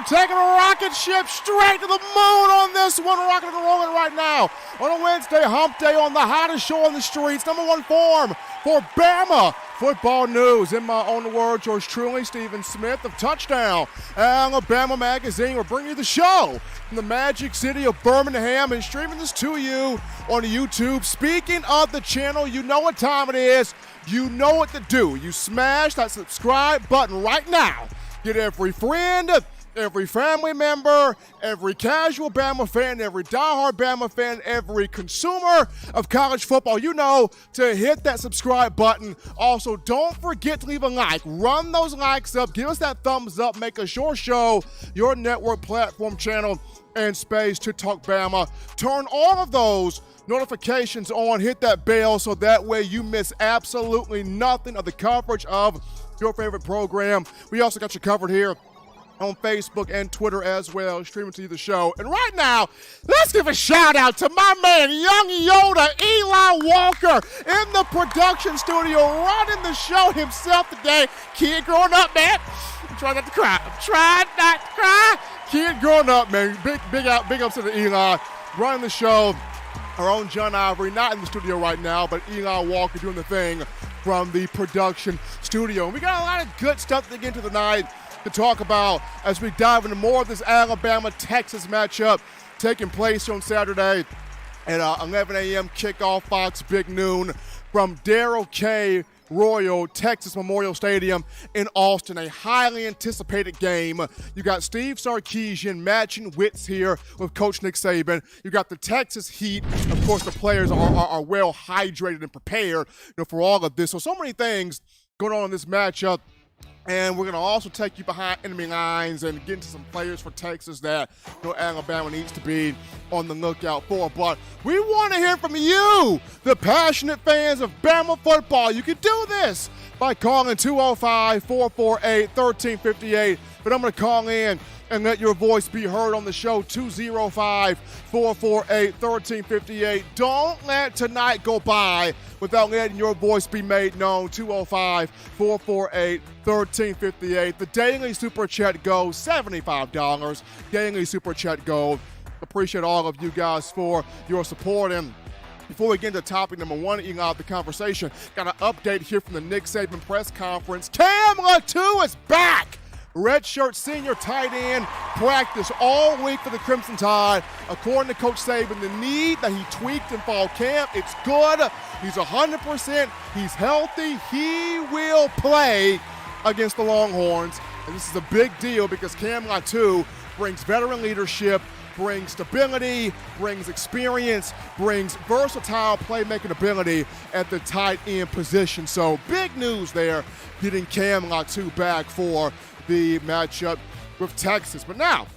we're taking a rocket ship straight to the moon on this one. Rocking and rolling right now on a Wednesday hump day on the hottest show on the streets. Number one form for Bama football news. In my own words, yours truly, Stephen Smith of Touchdown Alabama Magazine. We're bringing you the show from the magic city of Birmingham and streaming this to you on YouTube. Speaking of the channel, you know what time it is. You know what to do. You smash that subscribe button right now. Get every friend, every family member, every casual Bama fan, every diehard Bama fan, every consumer of college football, you know, to hit that subscribe button. Also, don't forget to leave a like. Run those likes up. Give us that thumbs up. Make us your show, your network platform channel, and space to talk Bama. Turn all of those notifications on. Hit that bell so that way you miss absolutely nothing of the coverage of your favorite program. We also got you covered here on Facebook and Twitter as well, streaming to you the show. And right now, let's give a shout out to my man, Young Yoda, Eli Walker, in the production studio, running the show himself today. Kid growing up, man. I'm trying not to cry. Kid growing up, man. Big ups to the Eli, running the show. Our own John Ivory, not in the studio right now, but Eli Walker doing the thing from the production studio. And we got a lot of good stuff to get into tonight to talk about as we dive into more of this Alabama-Texas matchup taking place on Saturday at 11 a.m. kickoff, Fox Big Noon from Darrell K. Royal Texas Memorial Stadium in Austin. A highly anticipated game. You got Steve Sarkisian matching wits here with Coach Nick Saban. You got the Texas Heat. Of course, the players are well hydrated and prepared, for all of this. So many things going on in this matchup. And we're going to also take you behind enemy lines and get into some players for Texas that Alabama needs to be on the lookout for. But we want to hear from you, the passionate fans of Bama football. You can do this by calling 205-448-1358. But I'm going to call in and let your voice be heard on the show, 205-448-1358. Don't let tonight go by without letting your voice be made known, 205-448-1358. The daily super chat goes $75. Daily super chat goes. Appreciate all of you guys for your support. And before we get into topic number one, of the conversation, got an update here from the Nick Saban press conference. Cam Latu is back. Redshirt senior tight end practiced all week for the Crimson Tide. According to Coach Saban, the knee that he tweaked in fall camp, it's good. He's 100%. He's healthy. He will play against the Longhorns. And this is a big deal because Cam Latu brings veteran leadership, brings stability, brings experience, brings versatile playmaking ability at the tight end position. So big news there, getting Cam Latu back for the matchup with Texas. But now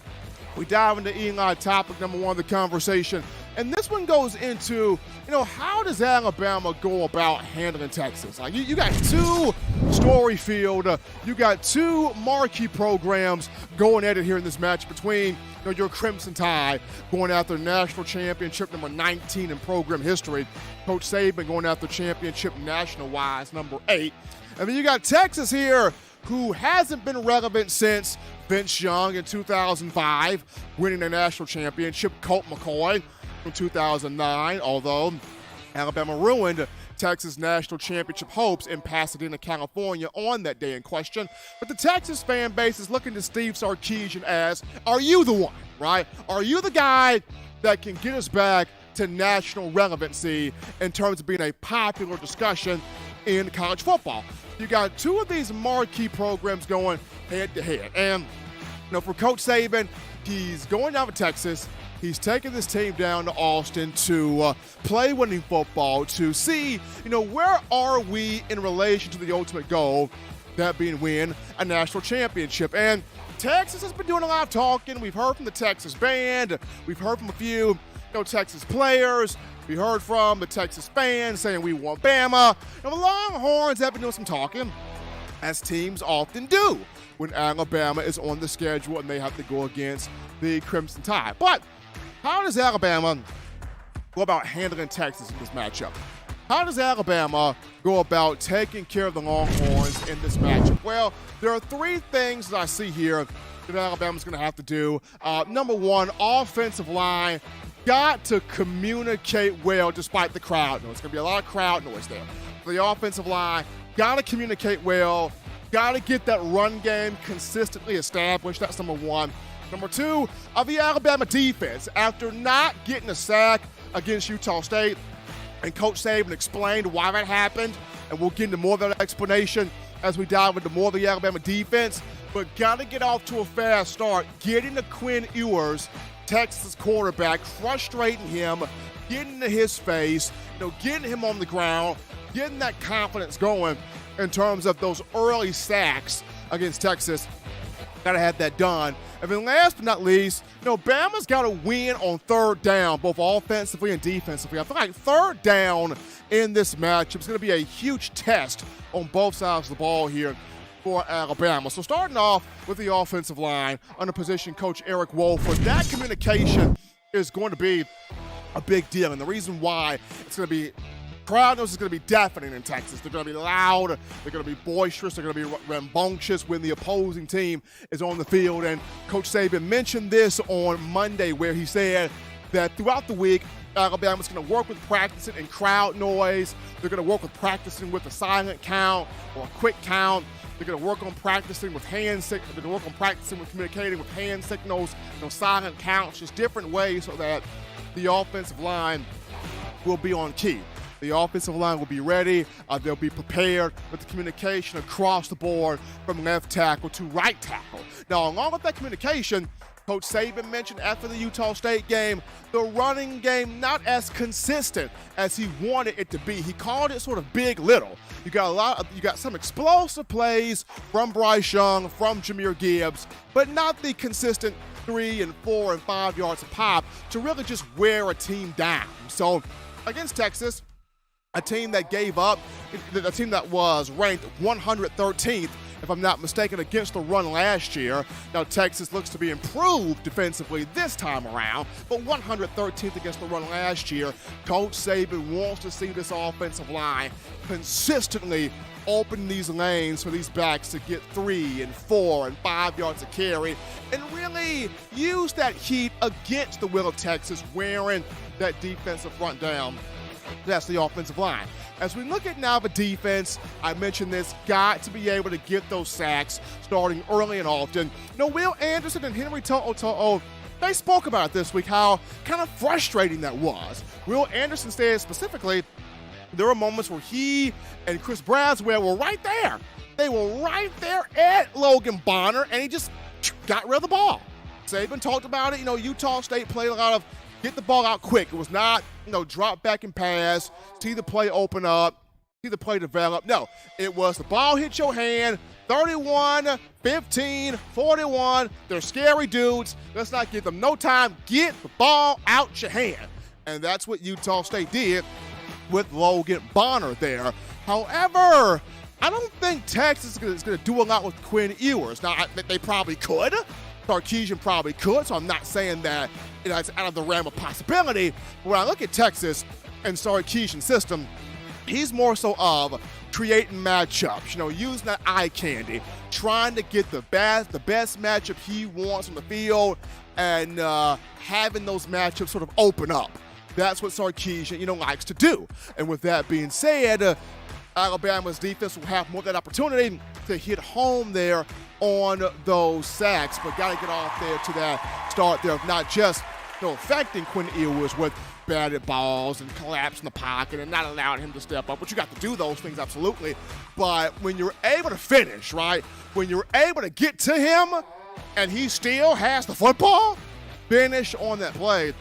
we dive into Eli topic number one of the conversation. And this one goes into, how does Alabama go about handling Texas? Like you got two story field, you got two marquee programs going at it here in this match between your Crimson Tide going after national championship number 19 in program history. Coach Saban going after championship national-wise number 8. And then you got Texas here, who hasn't been relevant since Vince Young in 2005, winning the national championship, Colt McCoy in 2009, although Alabama ruined Texas national championship hopes in Pasadena, California on that day in question. But the Texas fan base is looking to Steve Sarkisian as, are you the one, right? Are you the guy that can get us back to national relevancy in terms of being a popular discussion in college football? You got two of these marquee programs going head-to-head. And, for Coach Saban, he's going down to Texas. He's taking this team down to Austin to play winning football, to see, where are we in relation to the ultimate goal, that being win a national championship. And Texas has been doing a lot of talking. We've heard from the Texas band. We've heard from a few Texas players. We heard from the Texas fans saying we want Bama. And the Longhorns have been doing some talking, as teams often do when Alabama is on the schedule and they have to go against the Crimson Tide. But how does Alabama go about handling Texas in this matchup? How does Alabama go about taking care of the Longhorns in this matchup? Well, there are three things that I see here that Alabama's going to have to do. Number one, offensive line got to communicate well despite the crowd noise. It's going to be a lot of crowd noise there. For the offensive line, got to communicate well, got to get that run game consistently established. That's number one. Number two, the Alabama defense, after not getting a sack against Utah State, and Coach Saban explained why that happened, and we'll get into more of that explanation as we dive into more of the Alabama defense, but got to get off to a fast start, getting to Quinn Ewers, Texas quarterback, frustrating him, getting into his face, getting him on the ground, getting that confidence going in terms of those early sacks against Texas. Got to have that done. And then last but not least, Bama's got to win on third down, both offensively and defensively. I feel like third down in this matchup is going to be a huge test on both sides of the ball here for Alabama. So starting off with the offensive line under position coach Eric Wolford, that communication is going to be a big deal. And the reason why it's going to be crowd noise is going to be deafening in Texas. They're going to be loud. They're going to be boisterous. They're going to be rambunctious when the opposing team is on the field. And Coach Saban mentioned this on Monday where he said that throughout the week, Alabama's going to work with practicing in crowd noise. They're going to work with practicing with a silent count or a quick count. They're going to work on practicing with hand signals. They're going to work on practicing with communicating with hand signals, silent counts, just different ways so that the offensive line will be on key. The offensive line will be ready. They'll be prepared with the communication across the board from left tackle to right tackle. Now, along with that communication, Coach Saban mentioned after the Utah State game, the running game not as consistent as he wanted it to be. He called it sort of big little. You got some explosive plays from Bryce Young, from Jahmyr Gibbs, but not the consistent 3 and 4 and 5 yards a pop to really just wear a team down. So against Texas, a team that gave up, a team that was ranked 113th, if I'm not mistaken, against the run last year. Now, Texas looks to be improved defensively this time around, but 113th against the run last year. Coach Saban wants to see this offensive line consistently open these lanes for these backs to get 3 and 4 and 5 yards of carry and really use that heat against the will of Texas, wearing that defensive front down. That's the offensive line. As we look at now the defense, I mentioned this, got to be able to get those sacks starting early and often. Will Anderson and Henry To'o, they spoke about it this week, how kind of frustrating that was. Will Anderson said specifically, there were moments where he and Chris Braswell were right there. They were right there at Logan Bonner, and he just got rid of the ball. Saban talked about it. Utah State played a lot of get the ball out quick. It was not, drop back and pass, see the play open up, see the play develop. No, it was the ball hit your hand, 31, 15, 41. They're scary dudes. Let's not give them no time. Get the ball out your hand. And that's what Utah State did with Logan Bonner there. However, I don't think Texas is going to do a lot with Quinn Ewers. Now, they probably could. Sarkisian probably could, so I'm not saying that it's out of the realm of possibility. But when I look at Texas and Sarkisian's system, he's more so of creating matchups, using that eye candy, trying to get the best matchup he wants on the field, and having those matchups sort of open up. That's what Sarkisian, likes to do. And with that being said, Alabama's defense will have more of that opportunity to hit home there on those sacks, but got to get off there to that start there of not just affecting Quinn Ewers with batted balls and collapsing the pocket and not allowing him to step up, but you got to do those things, absolutely. But when you're able to finish, right, when you're able to get to him and he still has the football, finish on that play,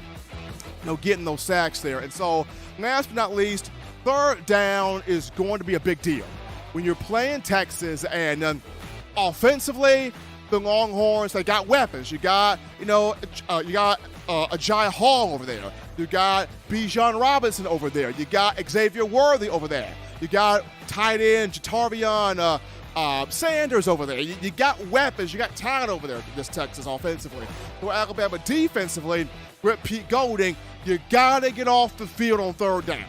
getting those sacks there. And so last but not least, third down is going to be a big deal. When you're playing Texas and offensively, the Longhorns, they got weapons. You got, Agiye Hall over there. You got Bijan Robinson over there. You got Xavier Worthy over there. You got tight end Jatavion Sanders over there. You got weapons. You got talent over there, this Texas offensively. For Alabama defensively, with Pete Golding, you got to get off the field on third down.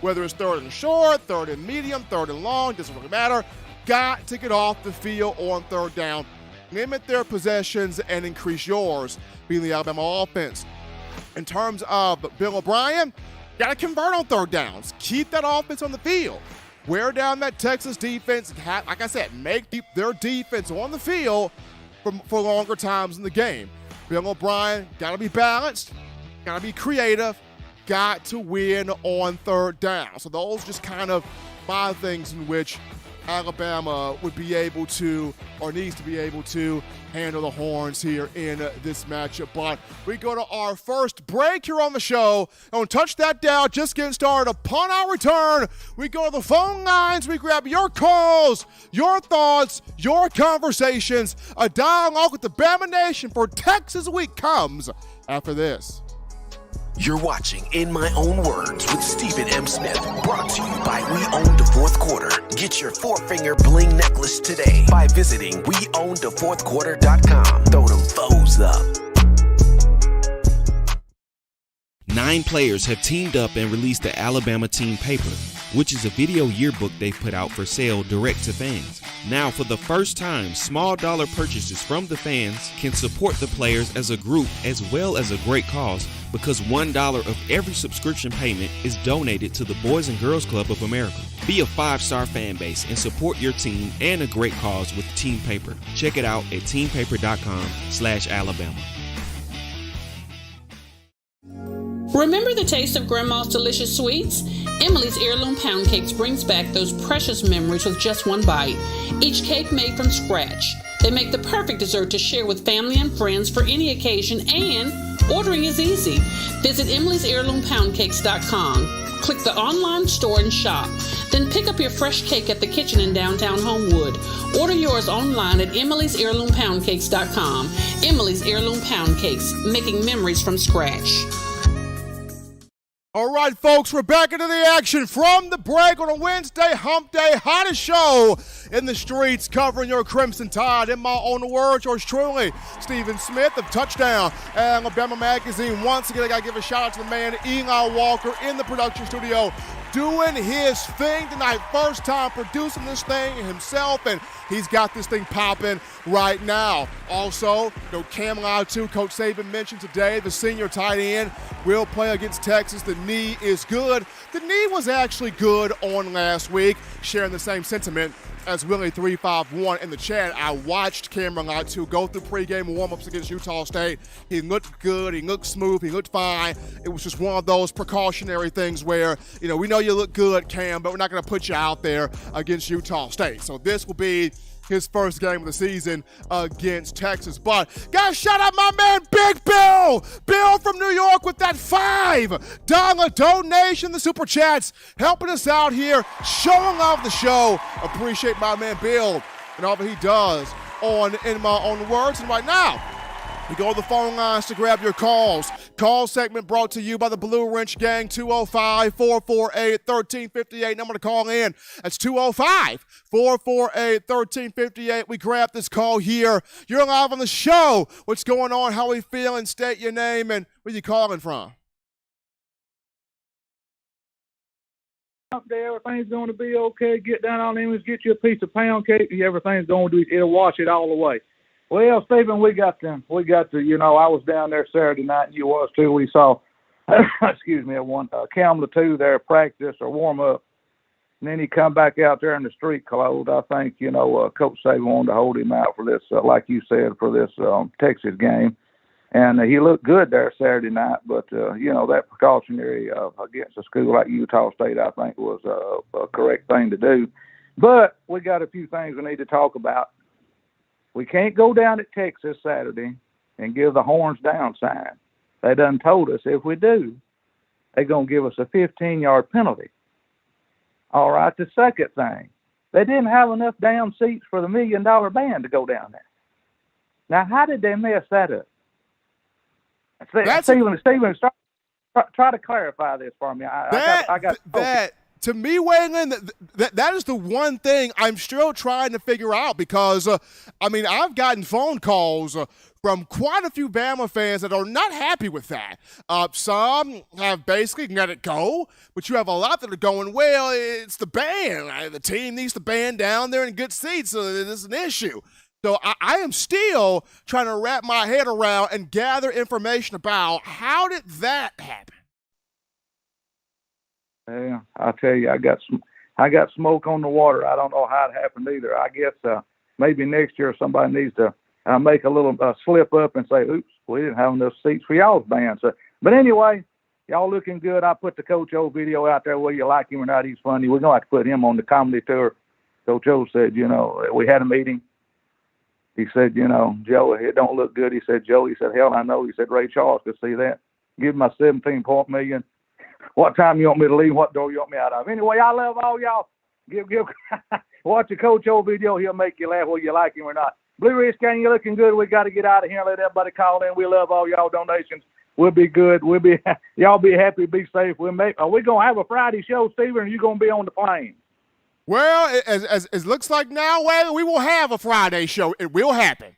Whether it's third and short, third and medium, third and long, doesn't really matter. Got to get off the field on third down. limit their possessions and increase yours, being the Alabama offense. In terms of Bill O'Brien, got to convert on third downs. Keep that offense on the field. Wear down that Texas defense. Like I said, make their defense on the field for longer times in the game. Bill O'Brien got to be balanced, got to be creative, got to win on third down. So those just kind of 5 things in which Alabama would be able to, or needs to be able to, handle the Horns here in this matchup. But we go to our first break here on the show. Don't touch that down, just getting started. Upon our return, we go to the phone lines. We grab your calls, your thoughts, your conversations. A dialogue with the Bama Nation for Texas Week comes after this. You're watching In My Own Words with Stephen M. Smith, brought to you by We Own the Fourth Quarter. Get your 4-finger bling necklace today by visiting weownthefourthquarter.com. Throw them foes up. 9 players have teamed up and released the Alabama Team Paper, which is a video yearbook they've put out for sale direct to fans. Now, for the first time, small dollar purchases from the fans can support the players as a group as well as a great cause, because $1 of every subscription payment is donated to the Boys and Girls Club of America. Be a 5-star fan base and support your team and a great cause with Team Paper. Check it out at teampaper.com/Alabama. Remember the taste of Grandma's delicious sweets? Emily's Heirloom Pound Cakes brings back those precious memories with just one bite. Each cake made from scratch. They make the perfect dessert to share with family and friends for any occasion, and ordering is easy. Visit emily'sheirloompoundcakes.com. Click the online store and shop. Then pick up your fresh cake at the kitchen in downtown Homewood. Order yours online at emily'sheirloompoundcakes.com. Emily's Heirloom Pound Cakes, making memories from scratch. All right, folks, we're back into the action from the break on a Wednesday hump day. Hottest show in the streets covering your Crimson Tide. In my own words, yours truly, Stephen Smith of Touchdown Alabama Magazine. Once again, I got to give a shout out to the man, Eli Walker, in the production studio, doing his thing tonight. First time producing this thing himself, and he's got this thing popping right now. Also, Cam Latu, Coach Saban mentioned today, the senior tight end will play against Texas. The knee is good. The knee was actually good on last week, sharing the same sentiment as Willie351 in the chat. I watched Cameron Latu go through pregame warm-ups against Utah State. He looked good. He looked smooth. He looked fine. It was just one of those precautionary things where, we know you look good, Cam, but we're not going to put you out there against Utah State. So this will be his first game of the season against Texas. But gotta shout out my man, Big Bill. Bill from New York with that $5 donation, the Super Chats, helping us out here, showing off the show. Appreciate my man Bill and all that he does on In My Own Words. And right now, we go to the phone lines to grab your calls. Call segment brought to you by the Blue Wrench Gang, 205-448-1358. Number to call in, that's 205-448-1358. We grab this call here. You're live on the show. What's going on? How we feeling? State your name and where you calling from. Up there, everything's going to be okay. Get down on them, get you a piece of pound cake. Everything's going to do. It'll wash it all the way. Well, Stephen, we got to, I was down there Saturday night, and you was too. We saw, excuse me, Cam Latu there practice or warm up, and then he come back out there in the street clothes. I think, Coach Saban wanted to hold him out for this, like you said, for this Texas game. And he looked good there Saturday night, but, that precautionary against a school like Utah State, I think, was a correct thing to do. But we got a few things we need to talk about. We can't go down at Texas Saturday and give the horns down sign. They done told us if we do, they're going to give us a 15-yard penalty. All right, the second thing, they didn't have enough down seats for the $1 million band to go down there. Now, how did they mess that up? Stephen, try to clarify this for me. To me, Waylon, that is the one thing I'm still trying to figure out because, I've gotten phone calls from quite a few Bama fans that are not happy with that. Some have basically let it go, but you have a lot that are going, well, it's the band. The team needs the band down there in good seats, so there's an issue. So I am still trying to wrap my head around and gather information about how did that happen? Yeah, I'll tell you, I got smoke on the water. I don't know how it happened either. I guess maybe next year somebody needs to make a little slip up and say, oops, we didn't have enough seats for y'all's band. So, but anyway, y'all looking good. I put the Coach O video out there, whether you like him or not. He's funny. We're going to have to put him on the comedy tour. Coach O said, we had a meeting. He said, Joe, it don't look good. He said, Joe, he said, hell, I know. He said, Ray Charles could see that. Give him my 17 million. What time you want me to leave? What door you want me out of? Anyway, I love all y'all. Give watch the Coach O video. He'll make you laugh whether you like him or not. Blue Ridge Gang, you looking good. We got to get out of here and let everybody call in. We love all y'all donations. We'll be good. Y'all be happy. Be safe. Are we gonna have a Friday show, Steven? Or are you gonna be on the plane? Well, as it looks like now, well, we will have a Friday show. It will happen.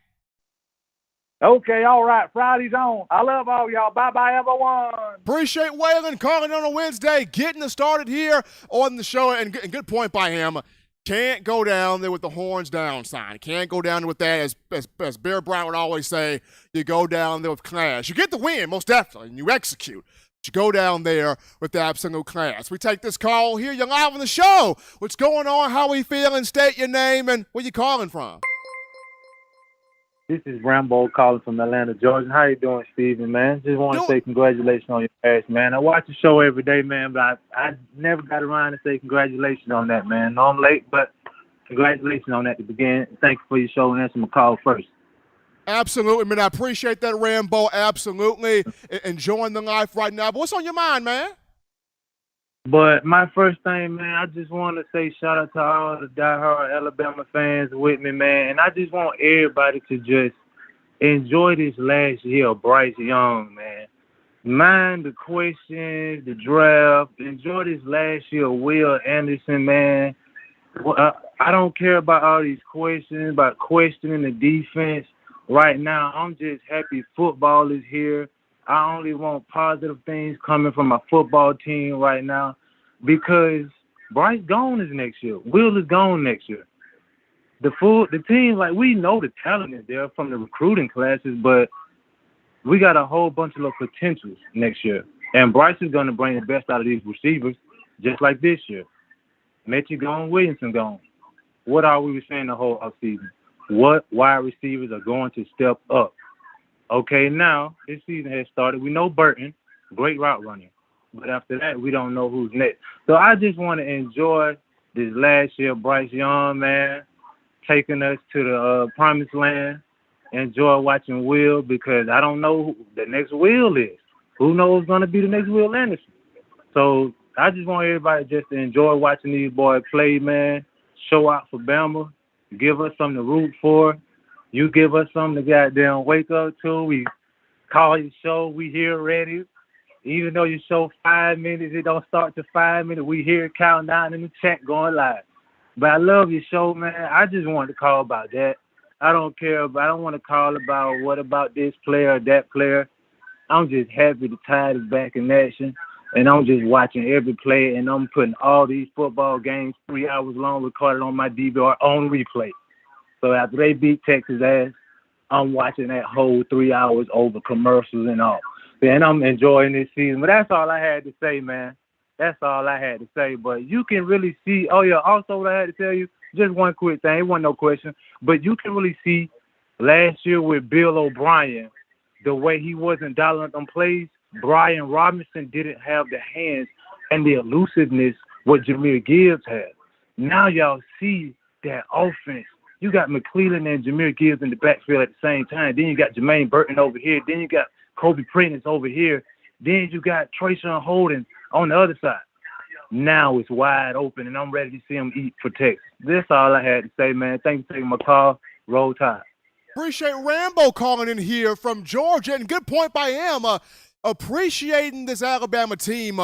Okay, all right. Friday's on. I love all y'all. Bye-bye, everyone. Appreciate Waylon calling on a Wednesday, getting us started here on the show. And good point by him. Can't go down there with the horns down sign. Can't go down there with that. As Bear Bryant would always say, you go down there with class. You get the win, most definitely, and you execute. But you go down there with the absolute class. We take this call here. You're live on the show. What's going on? How we feeling? State your name and where you calling from. This is Rambo calling from Atlanta, Georgia. How you doing, Steven, man? Just want to say congratulations on your pass, man. I watch the show every day, man, but I never got around to say congratulations on that, man. No, I'm late, but congratulations on that to begin. Thank you for your show and answering my call first. Absolutely, man. I appreciate that, Rambo. Absolutely. Enjoying the life right now. But what's on your mind, man? But my first thing, man, I just want to say shout out to all the diehard Alabama fans with me, man. And I just want everybody to just enjoy this last year of Bryce Young, man. Mind the questions, the draft. Enjoy this last year of Will Anderson, man. I don't care about all these questions, about questioning the defense. Right now, I'm just happy football is here. I only want positive things coming from my football team right now because Bryce gone is next year. Will is gone next year. The team, like, we know the talent is there from the recruiting classes, but we got a whole bunch of potentials next year. And Bryce is going to bring the best out of these receivers, just like this year. Mechie gone, Williamson gone. What are we saying the whole offseason? What wide receivers are going to step up? Okay, now this season has started. We know Burton, great route runner. But after that, we don't know who's next. So I just want to enjoy this last year, Bryce Young, man, taking us to the promised land. Enjoy watching Will because I don't know who the next Will is. Who knows going to be the next Will Anderson? So I just want everybody just to enjoy watching these boys play, man. Show out for Bama. Give us something to root for. You give us something to goddamn wake up to. We call your show. We here ready. Even though you show 5 minutes, it don't start to 5 minutes. We here counting down in the chat going live. But I love your show, man. I just wanted to call about that. I don't care. I don't want to call about what about this player or that player. I'm just happy the Tide is back in action. And I'm just watching every play, and I'm putting all these football games 3 hours long recorded on my DVR on replay. So after they beat Texas ass, I'm watching that whole 3 hours over commercials and all. And I'm enjoying this season. But that's all I had to say, man. That's all I had to say. But you can really see, oh, yeah, also what I had to tell you, just one quick thing. It wasn't no question. But you can really see last year with Bill O'Brien, the way he wasn't dialing up them plays, Brian Robinson didn't have the hands and the elusiveness what Jahmyr Gibbs had. Now y'all see that offense. You got McClellan and Jahmyr Gibbs in the backfield at the same time. Then you got Jermaine Burton over here. Then you got Kobe Prentice over here. Then you got Trayshawn Holden on the other side. Now it's wide open, and I'm ready to see him eat for Texas. That's all I had to say, man. Thanks for taking my call. Roll Tide. Appreciate Rambo calling in here from Georgia, and good point by him. Appreciating this Alabama team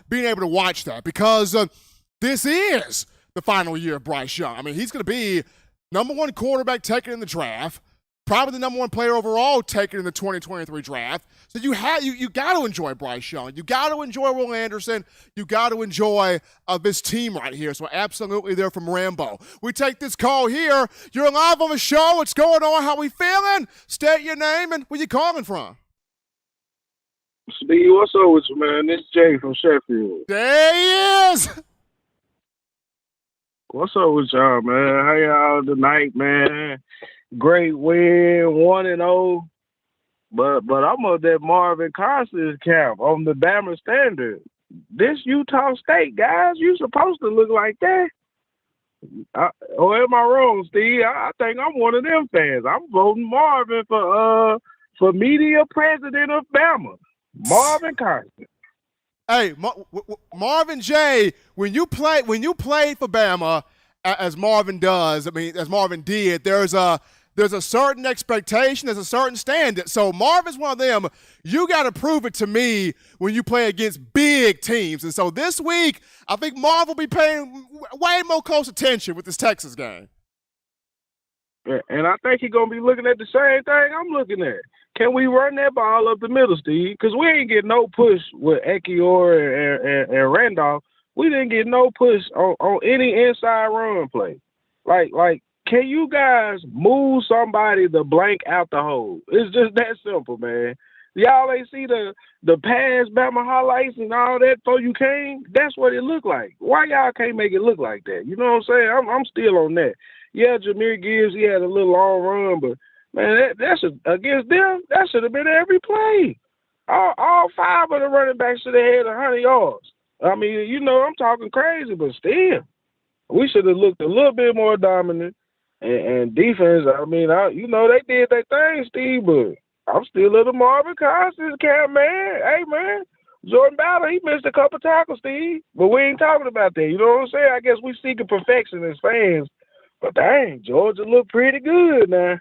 being able to watch that because this is the final year of Bryce Young. I mean, he's going to be #1 quarterback taken in the draft, probably the number one player overall taken in the 2023 draft. So you got to enjoy Bryce Young. You got to enjoy Will Anderson. You got to enjoy this team right here. So absolutely there from Rambo. We take this call here. You're live on the show. What's going on? How we feeling? State your name and where you calling from. Steve, what's up with you, man? This Jay from Sheffield. There he is. What's up with y'all, man? How y'all tonight, man? Great win, 1-0. But I'm of that Marvin Constance camp on the Bama standard. This Utah State, guys, you supposed to look like that. Or am I wrong, Steve? I think I'm one of them fans. I'm voting Marvin for media president of Bama. Marvin Constance. Hey, Marvin J. When you played for Bama, as Marvin does, as Marvin did, there's a certain expectation, there's a certain standard. So Marvin's one of them. You got to prove it to me when you play against big teams. And so this week, I think Marv will be paying way more close attention with this Texas game. And I think he's going to be looking at the same thing I'm looking at. Can we run that ball up the middle, Steve? Because we ain't get no push with Ekiyor and Randolph. We didn't get no push on any inside run play. Like, can you guys move somebody to blank out the hole? It's just that simple, man. Y'all ain't see the past Bama highlights and all that before you came? That's what it looked like. Why y'all can't make it look like that? You know what I'm saying? I'm still on that. Yeah, Jahmyr Gibbs, he had a little long run, but man, that should, against them, that should have been every play. All five of the running backs should have had 100 yards. I mean, you know, I'm talking crazy, but still, we should have looked a little bit more dominant. And defense, I mean, you know, they did their thing, Steve, but I'm still at the Marvin Constance camp, man. Hey, man, Jordan Ballard, he missed a couple tackles, Steve, but we ain't talking about that. You know what I'm saying? I guess we seeking perfection as fans, but dang, Georgia look pretty good now.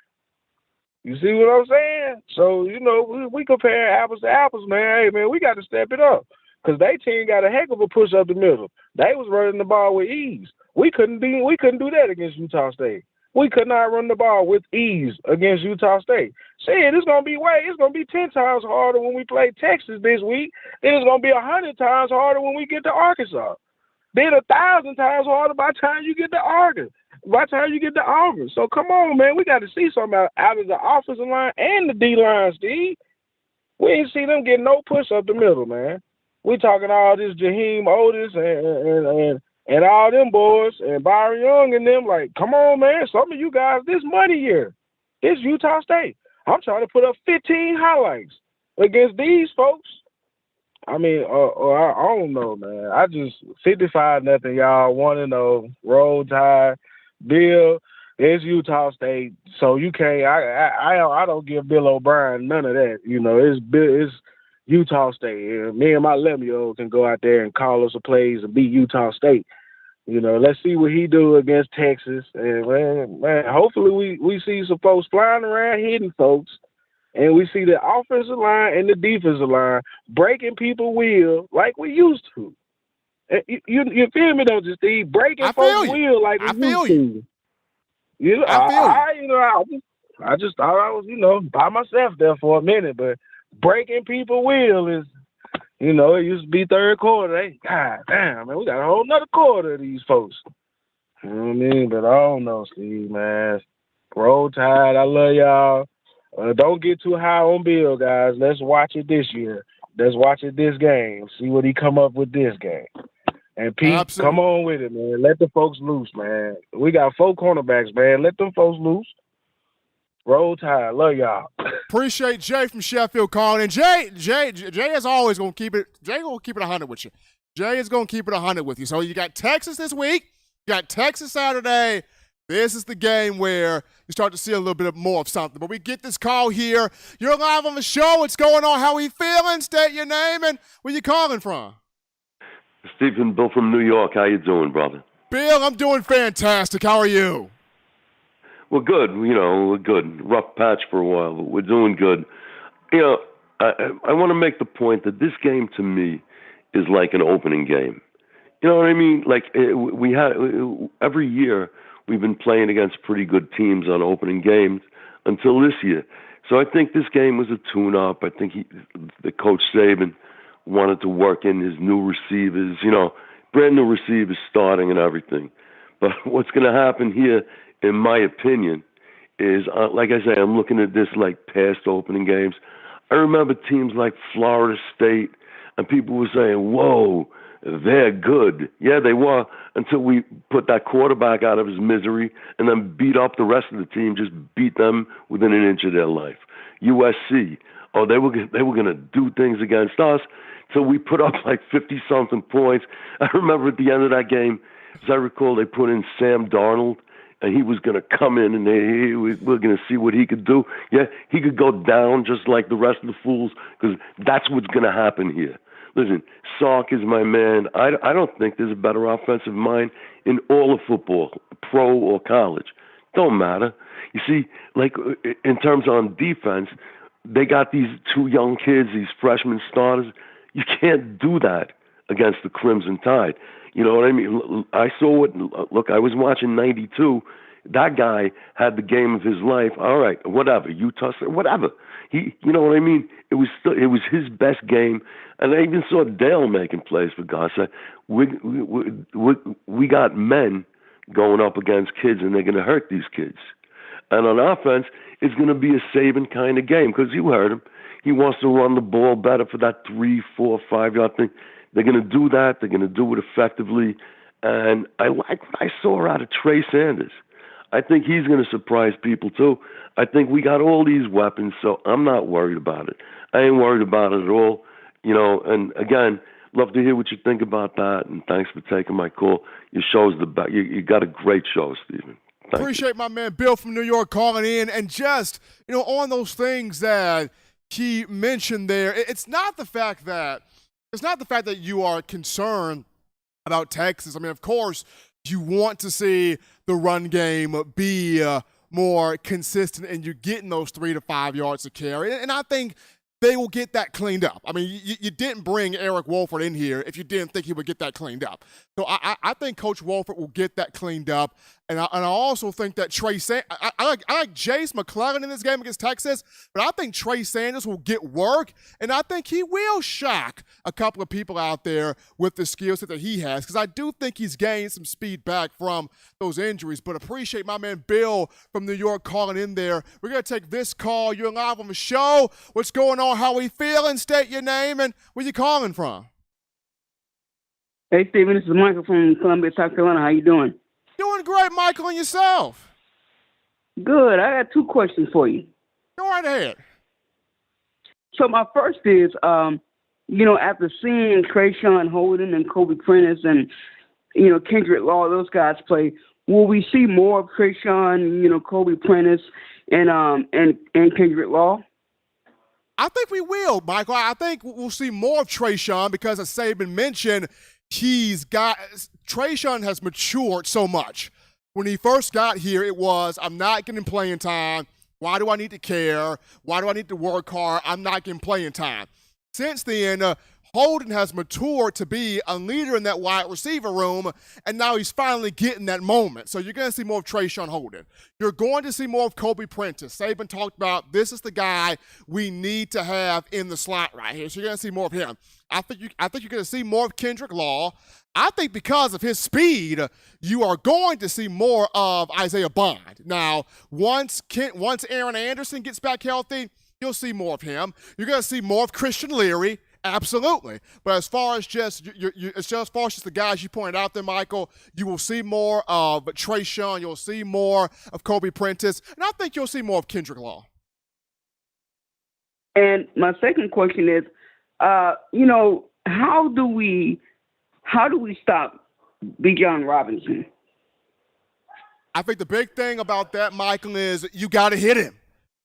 You see what I'm saying? So, you know, we compare apples to apples, man. Hey, man, we got to step it up because they team got a heck of a push up the middle. They was running the ball with ease. We couldn't do that against Utah State. We could not run the ball with ease against Utah State. Shit, it's going to be 10 times harder when we play Texas this week. Then it's going to be 100 times harder when we get to Arkansas. Then 1,000 times harder by the time you get to Oregon. By the time you get to Auburn. So come on, man. We got to see something out of the offensive line and the D-line, Steve. We ain't see them get no push up the middle, man. We talking all this Jaheim Otis and all them boys and Byron Young and them. Like, come on, man. Some of you guys, this money here. This Utah State. I'm trying to put up 15 highlights against these folks. I mean, I don't know, man. I just 55-0, y'all. 1-0. Roll Tide. Bill, it's Utah State, so you can't. I don't give Bill O'Brien none of that. You know, it's Utah State. And me and my 11-year-old can go out there and call us a plays and beat Utah State. You know, let's see what he do against Texas. And man, hopefully we see some folks flying around hitting folks, and we see the offensive line and the defensive line breaking people's will like we used to. You feel me though, Steve? Breaking folks' will like we used to. You know, I just thought I was, you know, by myself there for a minute, but breaking people's will is, you know, it used to be third quarter. Hey, God damn, man, we got a whole nother quarter of these folks. You know what I mean? But I don't know, Steve, man. Roll Tide, I love y'all. Don't get too high on Bill, guys. Let's watch it this year. Let's watch it this game. See what he come up with this game. And Pete, Absolutely. Come on with it, man. Let the folks loose, man. We got 4 cornerbacks, man. Let them folks loose. Roll Tide. Love y'all. Appreciate Jay from Sheffield calling. And Jay is always going to keep it. Jay going to keep it 100 with you. Jay is going to keep it 100 with you. So you got Texas this week. You got Texas Saturday. This is the game where you start to see a little bit more of something. But we get this call here. You're live on the show. What's going on? How are you feeling? State your name and where you calling from. Stephen, Bill from New York. How you doing, brother? Bill, I'm doing fantastic. How are you? We're good. You know, we're good. Rough patch for a while, but we're doing good. You know, I want to make the point that this game to me is like an opening game. You know what I mean? Like we have every year we've been playing against pretty good teams on opening games. until this year. So I think this game was a tune-up. I think the coach Saban wanted to work in his new receivers, brand new receivers starting and everything. But what's going to happen here, in my opinion, is, like I say, I'm looking at this like past opening games. I remember teams like Florida State, and people were saying, whoa, they're good. Yeah, they were, until we put that quarterback out of his misery and then beat up the rest of the team, just beat them within an inch of their life. USC, they were going to do things against us, so we put up like 50-something points. I remember at the end of that game, as I recall, they put in Sam Darnold, and he was going to come in, and we're going to see what he could do. Yeah, he could go down just like the rest of the fools, because that's what's going to happen here. Listen, Sark is my man. I don't think there's a better offensive mind in all of football, pro or college. Don't matter. You see, like in terms on defense, they got these two young kids, these freshman starters. You can't do that against the Crimson Tide. You know what I mean? I saw it. Look, I was watching 92. That guy had the game of his life. All right, whatever. Utah, whatever. You know what I mean? It was his best game. And I even saw Dale making plays, for God's sake. We got men going up against kids, and they're going to hurt these kids. And on offense, it's going to be a Saban kind of game, because you heard him. He wants to run the ball better for that 3, 4, 5-yard thing. They're going to do that. They're going to do it effectively. And I like what I saw out of Trey Sanders. I think he's going to surprise people, too. I think we got all these weapons, so I'm not worried about it. I ain't worried about it at all. And again, love to hear what you think about that, and thanks for taking my call. Your show's the best. You got a great show, Stephen. Appreciate my man Bill from New York calling in, and just, on those things that he mentioned there, it's not the fact that you are concerned about Texas. I mean, of course, you want to see the run game be more consistent, and you're getting those 3 to 5 yards of carry. And I think they will get that cleaned up. I mean, you didn't bring Eric Wolford in here if you didn't think he would get that cleaned up. So I think Coach Wolford will get that cleaned up. And I also think that Trey Sanders, I like Jace McClellan in this game against Texas, but I think Trey Sanders will get work, and I think he will shock a couple of people out there with the skill set that he has, because I do think he's gained some speed back from those injuries. But appreciate my man Bill from New York calling in there. We're going to take this call. You're live on the show. What's going on? How we feeling? State your name and where you calling from. Hey, Steven, this is Michael from Columbia, South Carolina. How you doing? Doing great, Michael, and yourself? Good. I got 2 questions for you. Go right ahead. So my first is, after seeing Trayshawn Holden and Kobe Prentice and, Kendrick Law, those guys play, will we see more of Trayshawn, Kobe Prentice, and Kendrick Law? I think we will, Michael. I think we'll see more of Trayshawn because, as Saban mentioned, Trayshawn has matured so much. When he first got here, it was, I'm not getting playing time. Why do I need to care? Why do I need to work hard? I'm not getting playing time. Since then, Holden has matured to be a leader in that wide receiver room, and now he's finally getting that moment. So you're going to see more of Trayshawn Holden. You're going to see more of Kobe Prentice. Saban talked about this is the guy we need to have in the slot right here. So you're going to see more of him. I think you're going to see more of Kendrick Law. I think because of his speed, you are going to see more of Isaiah Bond. Now, once Aaron Anderson gets back healthy, you'll see more of him. You're going to see more of Christian Leary. Absolutely. But as far as just the guys you pointed out there, Michael, you will see more of Trayshawn. You'll see more of Kobe Prentice. And I think you'll see more of Kendrick Law. And my second question is, how do we stop Bijan Robinson? I think the big thing about that, Michael, is you got to hit him.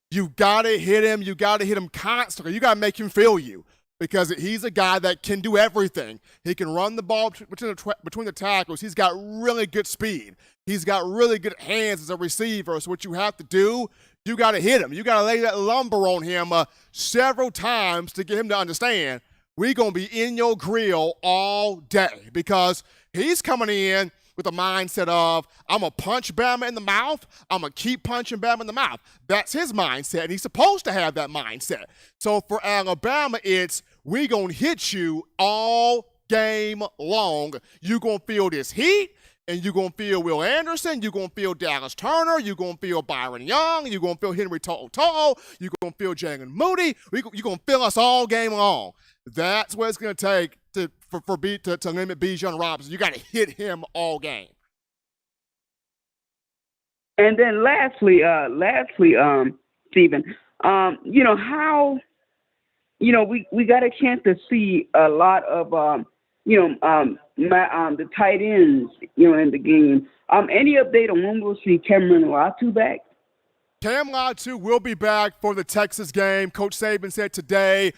You got to hit him. You got to hit him constantly. You got to make him feel you. Because he's a guy that can do everything. He can run the ball between the tackles. He's got really good speed. He's got really good hands as a receiver. So what you have to do, you got to hit him. You got to lay that lumber on him several times to get him to understand we're going to be in your grill all day, because he's coming in with the mindset of, I'm going to punch Bama in the mouth. I'm going to keep punching Bama in the mouth. That's his mindset, and he's supposed to have that mindset. So for Alabama, it's, we going to hit you all game long. You're going to feel this heat, and you're going to feel Will Anderson. You're going to feel Dallas Turner. You're going to feel Byron Young. You're going to feel Henry To'o. You're going to feel Jalen Moody. You're going to feel us all game long. That's what it's going to take to limit Bijan Robinson. You got to hit him all game. And then lastly, Stephen, how, we got a chance to see a lot of, the tight ends, in the game. Any update on when we'll see Cameron Latu back? Cam Latu will be back for the Texas game. Coach Saban said today,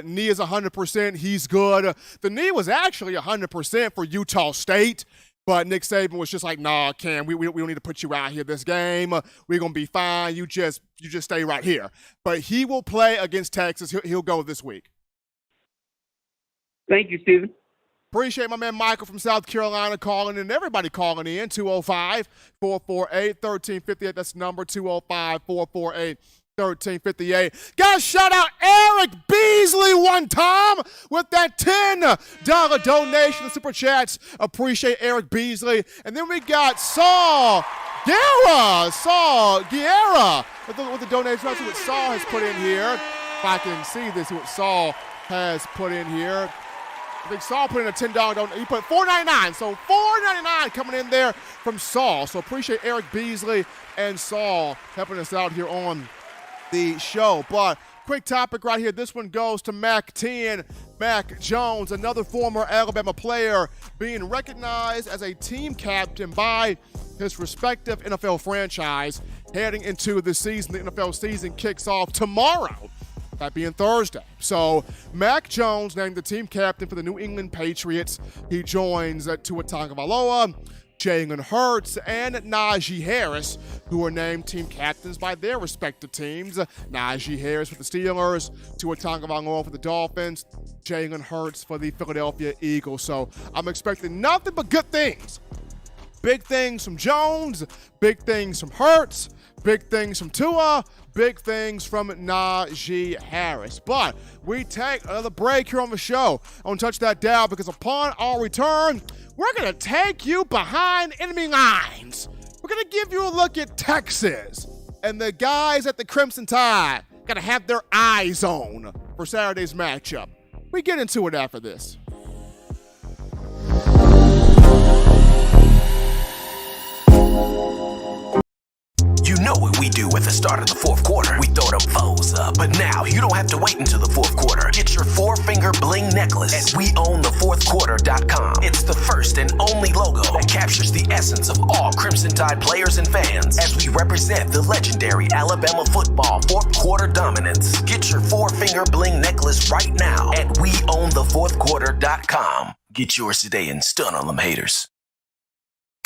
knee is 100%. He's good. The knee was actually 100% for Utah State, but Nick Saban was just like, nah, Cam, we don't need to put you out here this game. We're going to be fine. You just stay right here. But he will play against Texas. He'll go this week. Thank you, Stephen. Appreciate my man Michael from South Carolina calling in. Everybody calling in, 205-448-1358. That's the number, 205-448-1358. Guys, shout out Eric Beasley one time with that $10 donation to Super Chats. Appreciate Eric Beasley. And then we got Saul Guerra with the donation. Let's see what Saul has put in here. If I can see this, what Saul has put in here. I think Saul put in a $10 donation. He put $4.99. So $4.99 coming in there from Saul. So appreciate Eric Beasley and Saul helping us out here on the show. But quick topic right here. This one goes to Mac 10. Mac Jones, another former Alabama player, being recognized as a team captain by his respective NFL franchise heading into the season. The NFL season kicks off tomorrow. That being Thursday. So Mac Jones named the team captain for the New England Patriots. He joins Tua Tagovailoa, Jalen Hurts, and Najee Harris, who were named team captains by their respective teams. Najee Harris for the Steelers, Tua Tagovailoa for the Dolphins, Jalen Hurts for the Philadelphia Eagles. So I'm expecting nothing but good things. Big things from Jones, big things from Hurts, big things from Tua, big things from Najee Harris. But we take another break here on the show on Touch That Dial, because upon our return, we're going to take you behind enemy lines. We're going to give you a look at Texas and the guys at the Crimson Tide got to have their eyes on for Saturday's matchup. We get into it after this. You know what we do at the start of the fourth quarter. We throw them foes up. But now you don't have to wait until the fourth quarter. Get your four-finger bling necklace at weownthefourthquarter.com. It's the first and only logo that captures the essence of all Crimson Tide players and fans as we represent the legendary Alabama football fourth quarter dominance. Get your four-finger bling necklace right now at weownthefourthquarter.com. Get yours today and stun on them haters.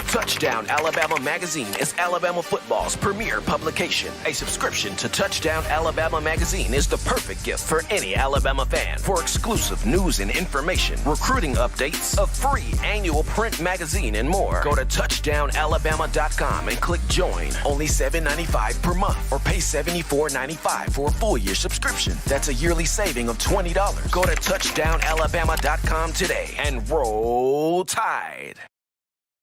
Touchdown Alabama Magazine is Alabama football's premier publication. A subscription to Touchdown Alabama Magazine is the perfect gift for any Alabama fan. For exclusive news and information, recruiting updates, a free annual print magazine, and more, go to touchdownalabama.com and click join. Only $7.95 per month, or pay $74.95 for a full year subscription. That's a yearly saving of $20. Go to touchdownalabama.com today and roll Tide.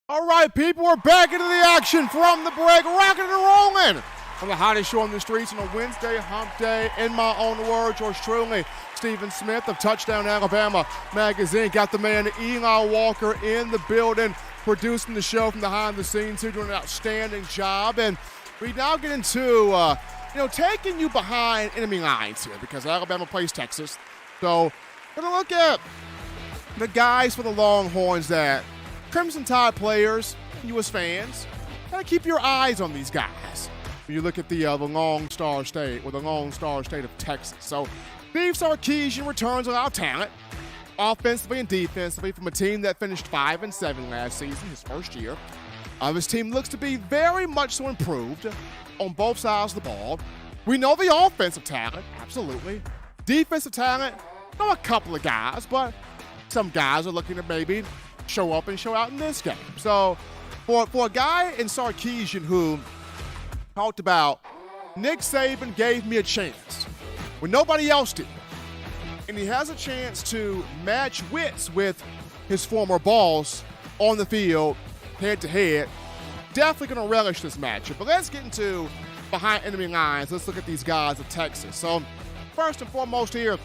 All right, people, we're back into the action from the break, rocking and rolling on the hottest show on the streets on a Wednesday hump day. In my own words, yours truly, Stephen Smith of Touchdown Alabama Magazine. Got the man Eli Walker in the building, producing the show from behind the scenes here, doing an outstanding job. And we now get into, taking you behind enemy lines here, because Alabama plays Texas. So we're going to look at the guys for the Longhorns that Crimson Tide players, you as fans, gotta keep your eyes on these guys when you look at the Lone Star State, or the Lone Star State of Texas. So Steve Sarkisian returns a lot of talent, offensively and defensively, from a team that finished 5-7 last season, his first year. His team looks to be very much so improved on both sides of the ball. We know the offensive talent, absolutely. Defensive talent, know a couple of guys, but some guys are looking to maybe show up and show out in this game. So for a guy in Sarkisian who talked about Nick Saban gave me a chance when nobody else did, and he has a chance to match wits with his former boss on the field head-to-head, definitely going to relish this matchup. But let's get into behind enemy lines. Let's look at these guys of Texas. So first and foremost here,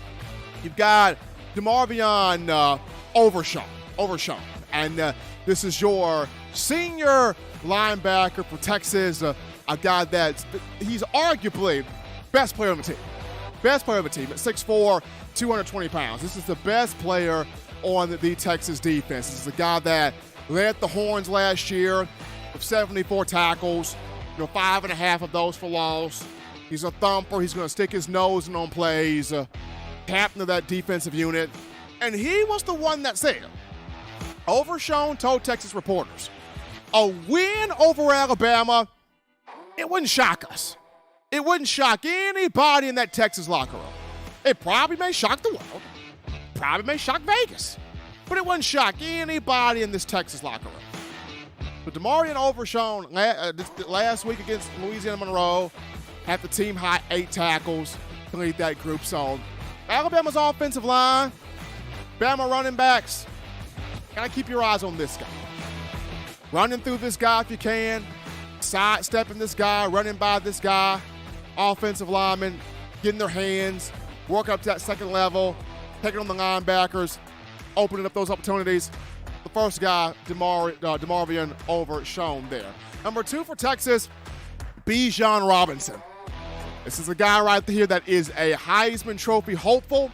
you've got DeMarvion Overshown. And this is your senior linebacker for Texas, a guy he's arguably best player on the team. Best player on the team at 6'4", 220 pounds. This is the best player on the Texas defense. This is the guy that led the Horns last year with 74 tackles, 5.5 of those for loss. He's a thumper. He's going to stick his nose in on plays, captain of that defensive unit. And he was the one that said, Overshown told Texas reporters, a win over Alabama, it wouldn't shock us. It wouldn't shock anybody in that Texas locker room. It probably may shock the world, probably may shock Vegas, but it wouldn't shock anybody in this Texas locker room. But DeMarvion Overshown last week against Louisiana Monroe had the team high 8 tackles to lead that group. So Alabama's offensive line, Bama running backs, gotta keep your eyes on this guy. Running through this guy if you can, sidestepping this guy, running by this guy. Offensive linemen getting their hands, work up to that second level, taking on the linebackers, opening up those opportunities. The first guy, DeMarvion Overshown there. Number 2 for Texas, Bijan Robinson. This is a guy right here that is a Heisman Trophy hopeful,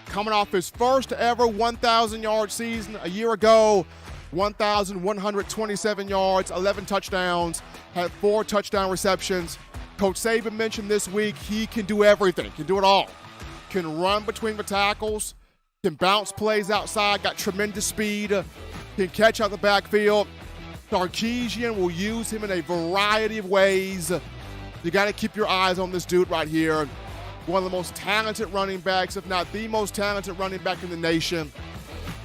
coming off his first ever 1,000-yard season a year ago. 1,127 yards, 11 touchdowns, had 4 touchdown receptions. Coach Saban mentioned this week he can do everything, can do it all. Can run between the tackles, can bounce plays outside, got tremendous speed, can catch out the backfield. Sarkisian will use him in a variety of ways. You got to keep your eyes on this dude right here. One of the most talented running backs, if not the most talented running back in the nation.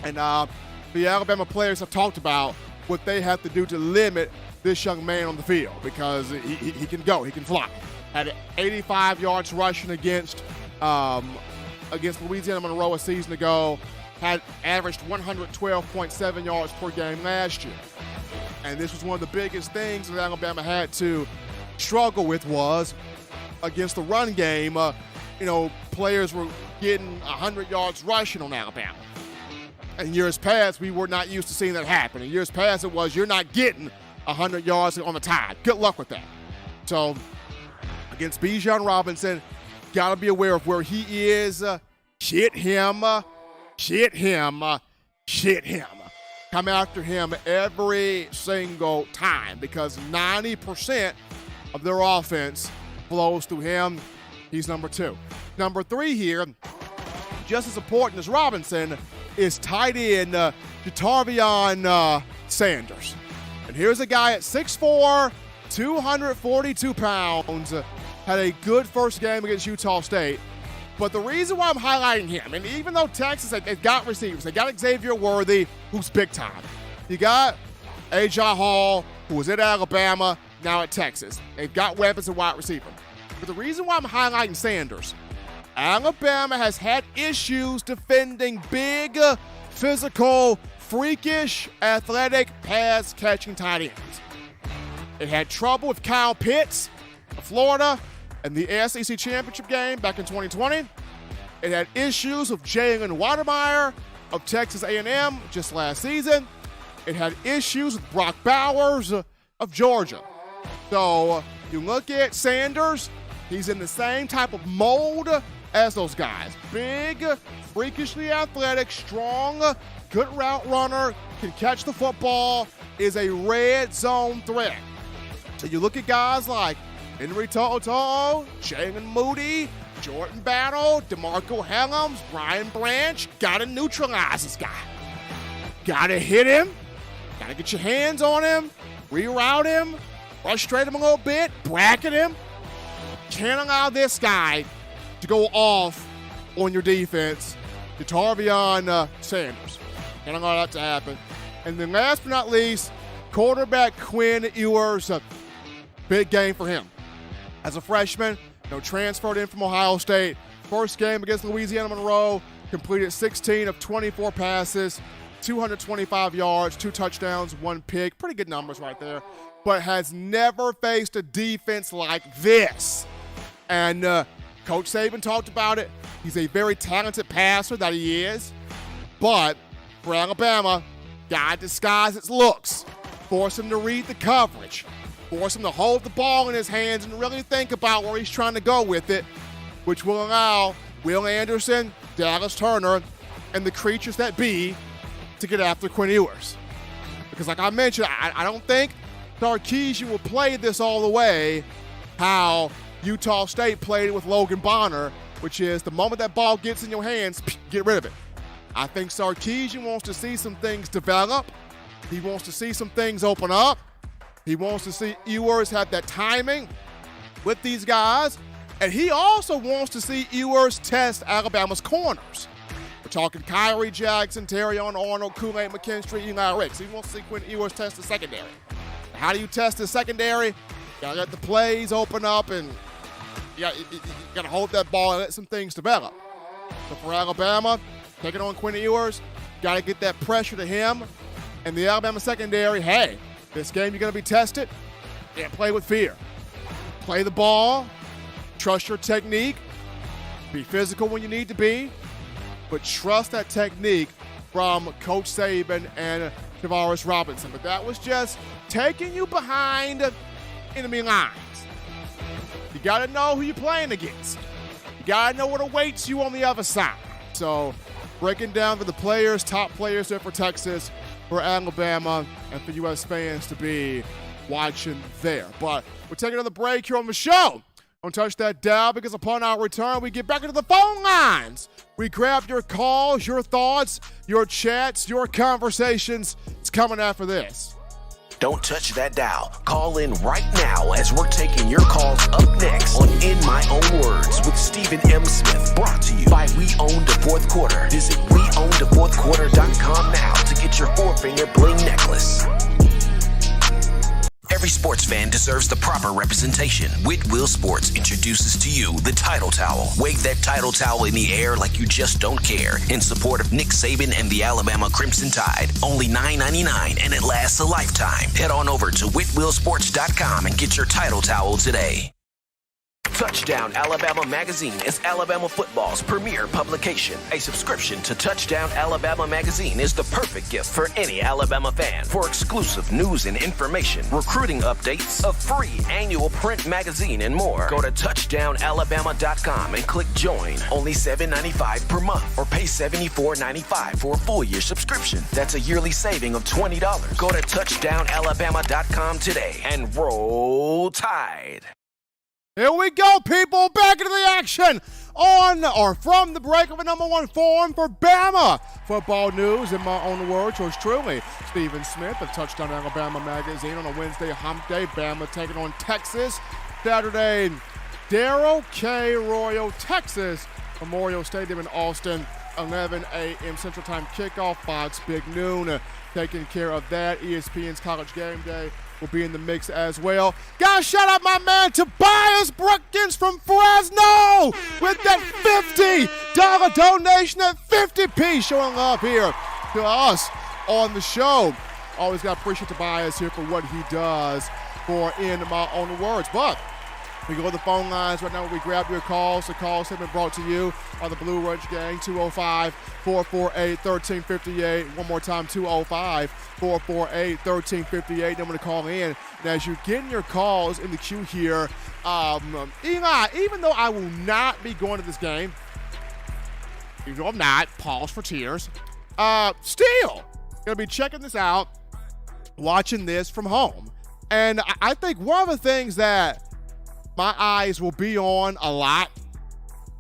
And the Alabama players have talked about what they have to do to limit this young man on the field because he can go, he can fly. Had 85 yards rushing against Louisiana Monroe a season ago. Had averaged 112.7 yards per game last year. And this was one of the biggest things that Alabama had to struggle with was against the run game. Players were getting 100 yards rushing on Alabama. In years past, we were not used to seeing that happen. In years past, it was you're not getting 100 yards on the Tide. Good luck with that. So, against Bijan Robinson, got to be aware of where he is. Hit him. Come after him every single time because 90% of their offense flows through him. He's number 2. Number 3 here, just as important as Robinson, is tight end Jatarvion Sanders. And here's a guy at 6'4", 242 pounds, had a good first game against Utah State. But the reason why I'm highlighting him, and even though Texas, they've got receivers, they got Xavier Worthy, who's big time. You got A.J. Hall, who was at Alabama, now at Texas. They've got weapons at wide receiver. But the reason why I'm highlighting Sanders, Alabama has had issues defending big, physical, freakish, athletic, pass-catching tight ends. It had trouble with Kyle Pitts of Florida in the SEC championship game back in 2020. It had issues with Jalen Watermeyer of Texas A&M just last season. It had issues with Brock Bowers of Georgia. So you look at Sanders, he's in the same type of mold as those guys. Big, freakishly athletic, strong, good route runner, can catch the football, is a red zone threat. So you look at guys like Henry To'oTo'o, Jalen Moody, Jordan Battle, DeMarco Helms, Brian Branch. Gotta neutralize this guy. Gotta hit him. Gotta get your hands on him. Reroute him. Frustrate him a little bit. Bracket him. Can't allow this guy to go off on your defense. Jatarvion Sanders. Can't allow that to happen. And then last but not least, quarterback Quinn Ewers. A big game for him. As a freshman, transferred in from Ohio State. First game against Louisiana Monroe, completed 16 of 24 passes, 225 yards, 2 touchdowns, 1 pick. Pretty good numbers right there. But has never faced a defense like this. And Coach Saban talked about it. He's a very talented passer, that he is. But for Alabama, gotta disguise its looks. Force him to read the coverage. Force him to hold the ball in his hands and really think about where he's trying to go with it, which will allow Will Anderson, Dallas Turner, and the creatures that be to get after Quinn Ewers. Because like I mentioned, I don't think Sarkisian will play this all the way how Utah State played it with Logan Bonner, which is the moment that ball gets in your hands, get rid of it. I think Sarkisian wants to see some things develop. He wants to see some things open up. He wants to see Ewers have that timing with these guys. And he also wants to see Ewers test Alabama's corners. We're talking Kyrie Jackson, Terrion Arnold, Kool-Aid McKinstry, Eli Ricks. He wants to see Quinn Ewers test the secondary. How do you test the secondary? You gotta let the plays open up, and you gotta hold that ball and let some things develop. So for Alabama, taking on Quinn Ewers, gotta get that pressure to him. And the Alabama secondary, hey, this game you're gonna be tested. Yeah, play with fear. Play the ball. Trust your technique. Be physical when you need to be. But trust that technique from Coach Saban and Tavares Robinson. But that was just taking you behind enemy lines. You got to know who you're playing against. You got to know what awaits you on the other side. So breaking down for the players, top players there for Texas, for Alabama, and for U.S. fans to be watching there. But we're taking another break here on the show. Don't touch that dial, because upon our return, we get back into the phone lines. We grab your calls, your thoughts, your chats, your conversations. It's coming after this. Don't touch that dial. Call in right now as we're taking your calls up next on In My Own Words with Stephen M. Smith. Brought to you by We Own the Fourth Quarter. Visit WeOwnTheFourthQuarter.com now to get your 4-finger bling necklace. Every sports fan deserves the proper representation. Whitwell Sports introduces to you the Title Towel. Wave that Title Towel in the air like you just don't care in support of Nick Saban and the Alabama Crimson Tide. Only $9.99 and it lasts a lifetime. Head on over to WhitwellSports.com and get your Title Towel today. Touchdown Alabama Magazine is Alabama football's premier publication. A subscription to Touchdown Alabama Magazine is the perfect gift for any Alabama fan. For exclusive news and information, recruiting updates, a free annual print magazine, and more, go to touchdownalabama.com and click join. Only $7.95 per month, or pay $74.95 for a full-year subscription. That's a yearly saving of $20. Go to touchdownalabama.com today and roll Tide. Here we go, people. Back into the action on or from the break of a number one forum for Bama football news. In my own words, yours truly, Stephen Smith of Touchdown Alabama Magazine on a Wednesday hump day. Bama taking on Texas. Saturday, Darrell K. Royal, Texas Memorial Stadium in Austin. 11 a.m. Central Time kickoff. Fox Big Noon taking care of that. ESPN's College Game Day will be in the mix as well. Guys, shout out my man Tobias Brookins from Fresno with that $50 donation, that 50p showing up here to us on the show. Always got to appreciate Tobias here for what he does for In My Own Words. But we go to the phone lines right now. We grab your calls. The calls have been brought to you on the Blue Ridge Gang, 205-448-1358. One more time, 205-448-1358. Then I'm going to call in. And as you're getting your calls in the queue here, Eli, even though I will not be going to this game, even though I'm not, pause for tears, still going to be checking this out, watching this from home. And I think one of the things that my eyes will be on a lot,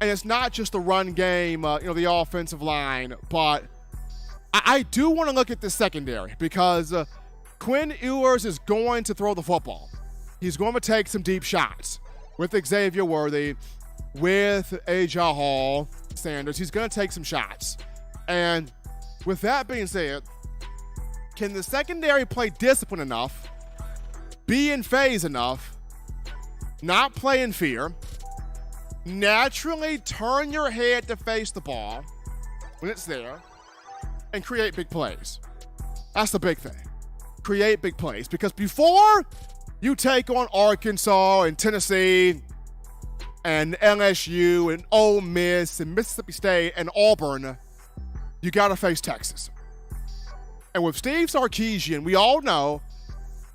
and it's not just the run game, the offensive line, but I do want to look at the secondary, because Quinn Ewers is going to throw the football. He's going to take some deep shots with Xavier Worthy, with Aja Hall Sanders. He's going to take some shots. And with that being said, Can the secondary play discipline enough, be in phase enough, not play in fear, naturally turn your head to face the ball when it's there, and create big plays? That's the big thing. Create big plays. Because before you take on Arkansas and Tennessee and LSU and Ole Miss and Mississippi State and Auburn, you got to face Texas. And with Steve Sarkisian, we all know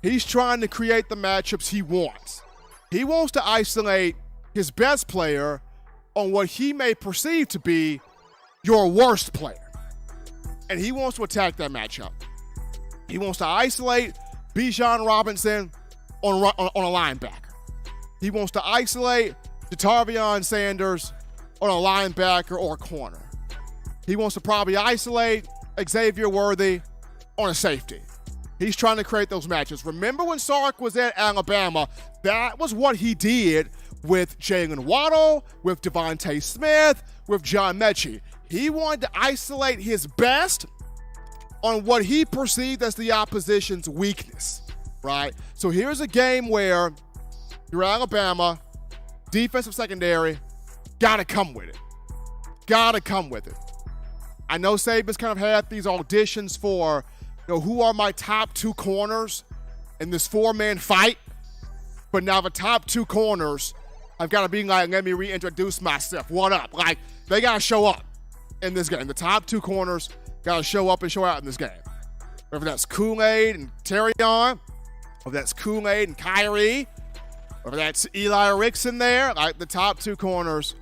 he's trying to create the matchups he wants. He wants to isolate his best player on what he may perceive to be your worst player. And he wants to attack that matchup. He wants to isolate Bijan Robinson on a linebacker. He wants to isolate Jatavion Sanders on a linebacker or a corner. He wants to probably isolate Xavier Worthy on a safety. He's trying to create those matches. Remember when Sark was at Alabama, that was what he did with Jalen Waddle, with Devontae Smith, with John Mechie. He wanted to isolate his best on what he perceived as the opposition's weakness, right? So here's a game where you're Alabama, defensive secondary, gotta come with it. Gotta come with it. I know Saban's kind of had these auditions for, who are my top two corners in this four-man fight, but now the top two corners, I've got to be like, let me reintroduce myself. What up? Like, they got to show up in this game. The top two corners got to show up and show out in this game. Whether that's Kool-Aid and Terrion, whether that's Kool-Aid and Kyrie, whether that's Eli Ricks in there, like the top two corners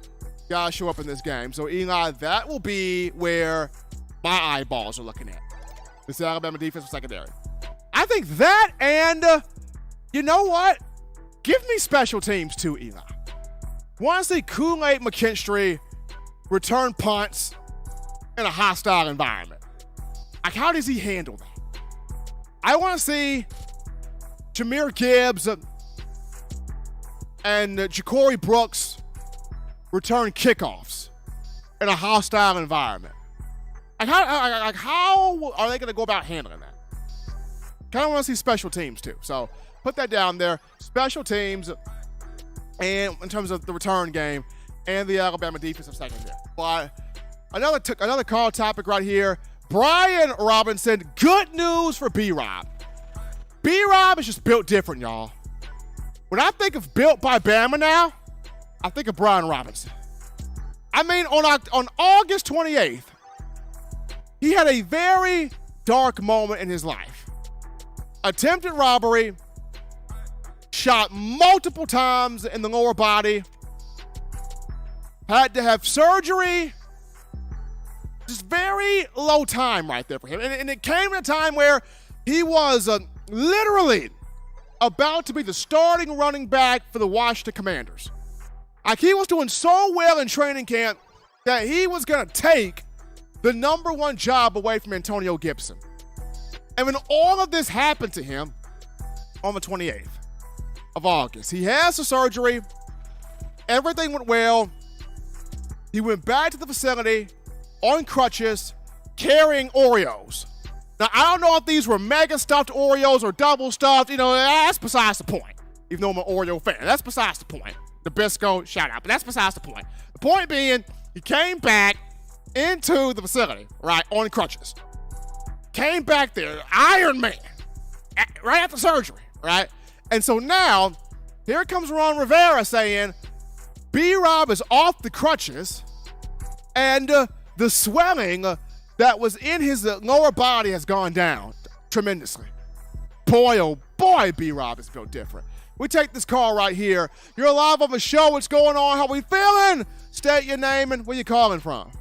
got to show up in this game. So, Eli, that will be where my eyeballs are looking at. This Alabama defensive secondary. I think that, and you know what? Give me special teams too, Eli. Want to see Kool-Aid McKinstry return punts in a hostile environment. Like, how does he handle that? I want to see Jahmyr Gibbs and Ja'Cory Brooks return kickoffs in a hostile environment. Like, how are they going to go about handling that? Kind of want to see special teams too. So put that down there. Special teams, and in terms of the return game and the Alabama defensive secondary. But another call topic right here. Brian Robinson. Good news for B-Rob. B-Rob is just built different, y'all. When I think of built by Bama now, I think of Brian Robinson. I mean, on August 28th, he had a very dark moment in his life. Attempted robbery, shot multiple times in the lower body, had to have surgery. Just very low time right there for him. And it came at a time where he was literally about to be the starting running back for the Washington Commanders. Like, he was doing so well in training camp that he was going to take the number one job away from Antonio Gibson. And when all of this happened to him on the 28th of August, he has the surgery. Everything went well. He went back to the facility on crutches, carrying Oreos. Now, I don't know if these were mega stuffed Oreos or double stuffed. That's besides the point. Even though I'm an Oreo fan, that's besides the point. Nabisco, shout out, but that's besides the point. The point being, he came back into the facility, right, on crutches. Came back there, Iron Man, right after surgery, right? And so now, here comes Ron Rivera saying, B-Rob is off the crutches, and the swelling that was in his lower body has gone down tremendously. Boy, oh boy, B-Rob is built different. We take this call right here. You're live on the show. What's going on? How we feeling? State your name and where you calling from.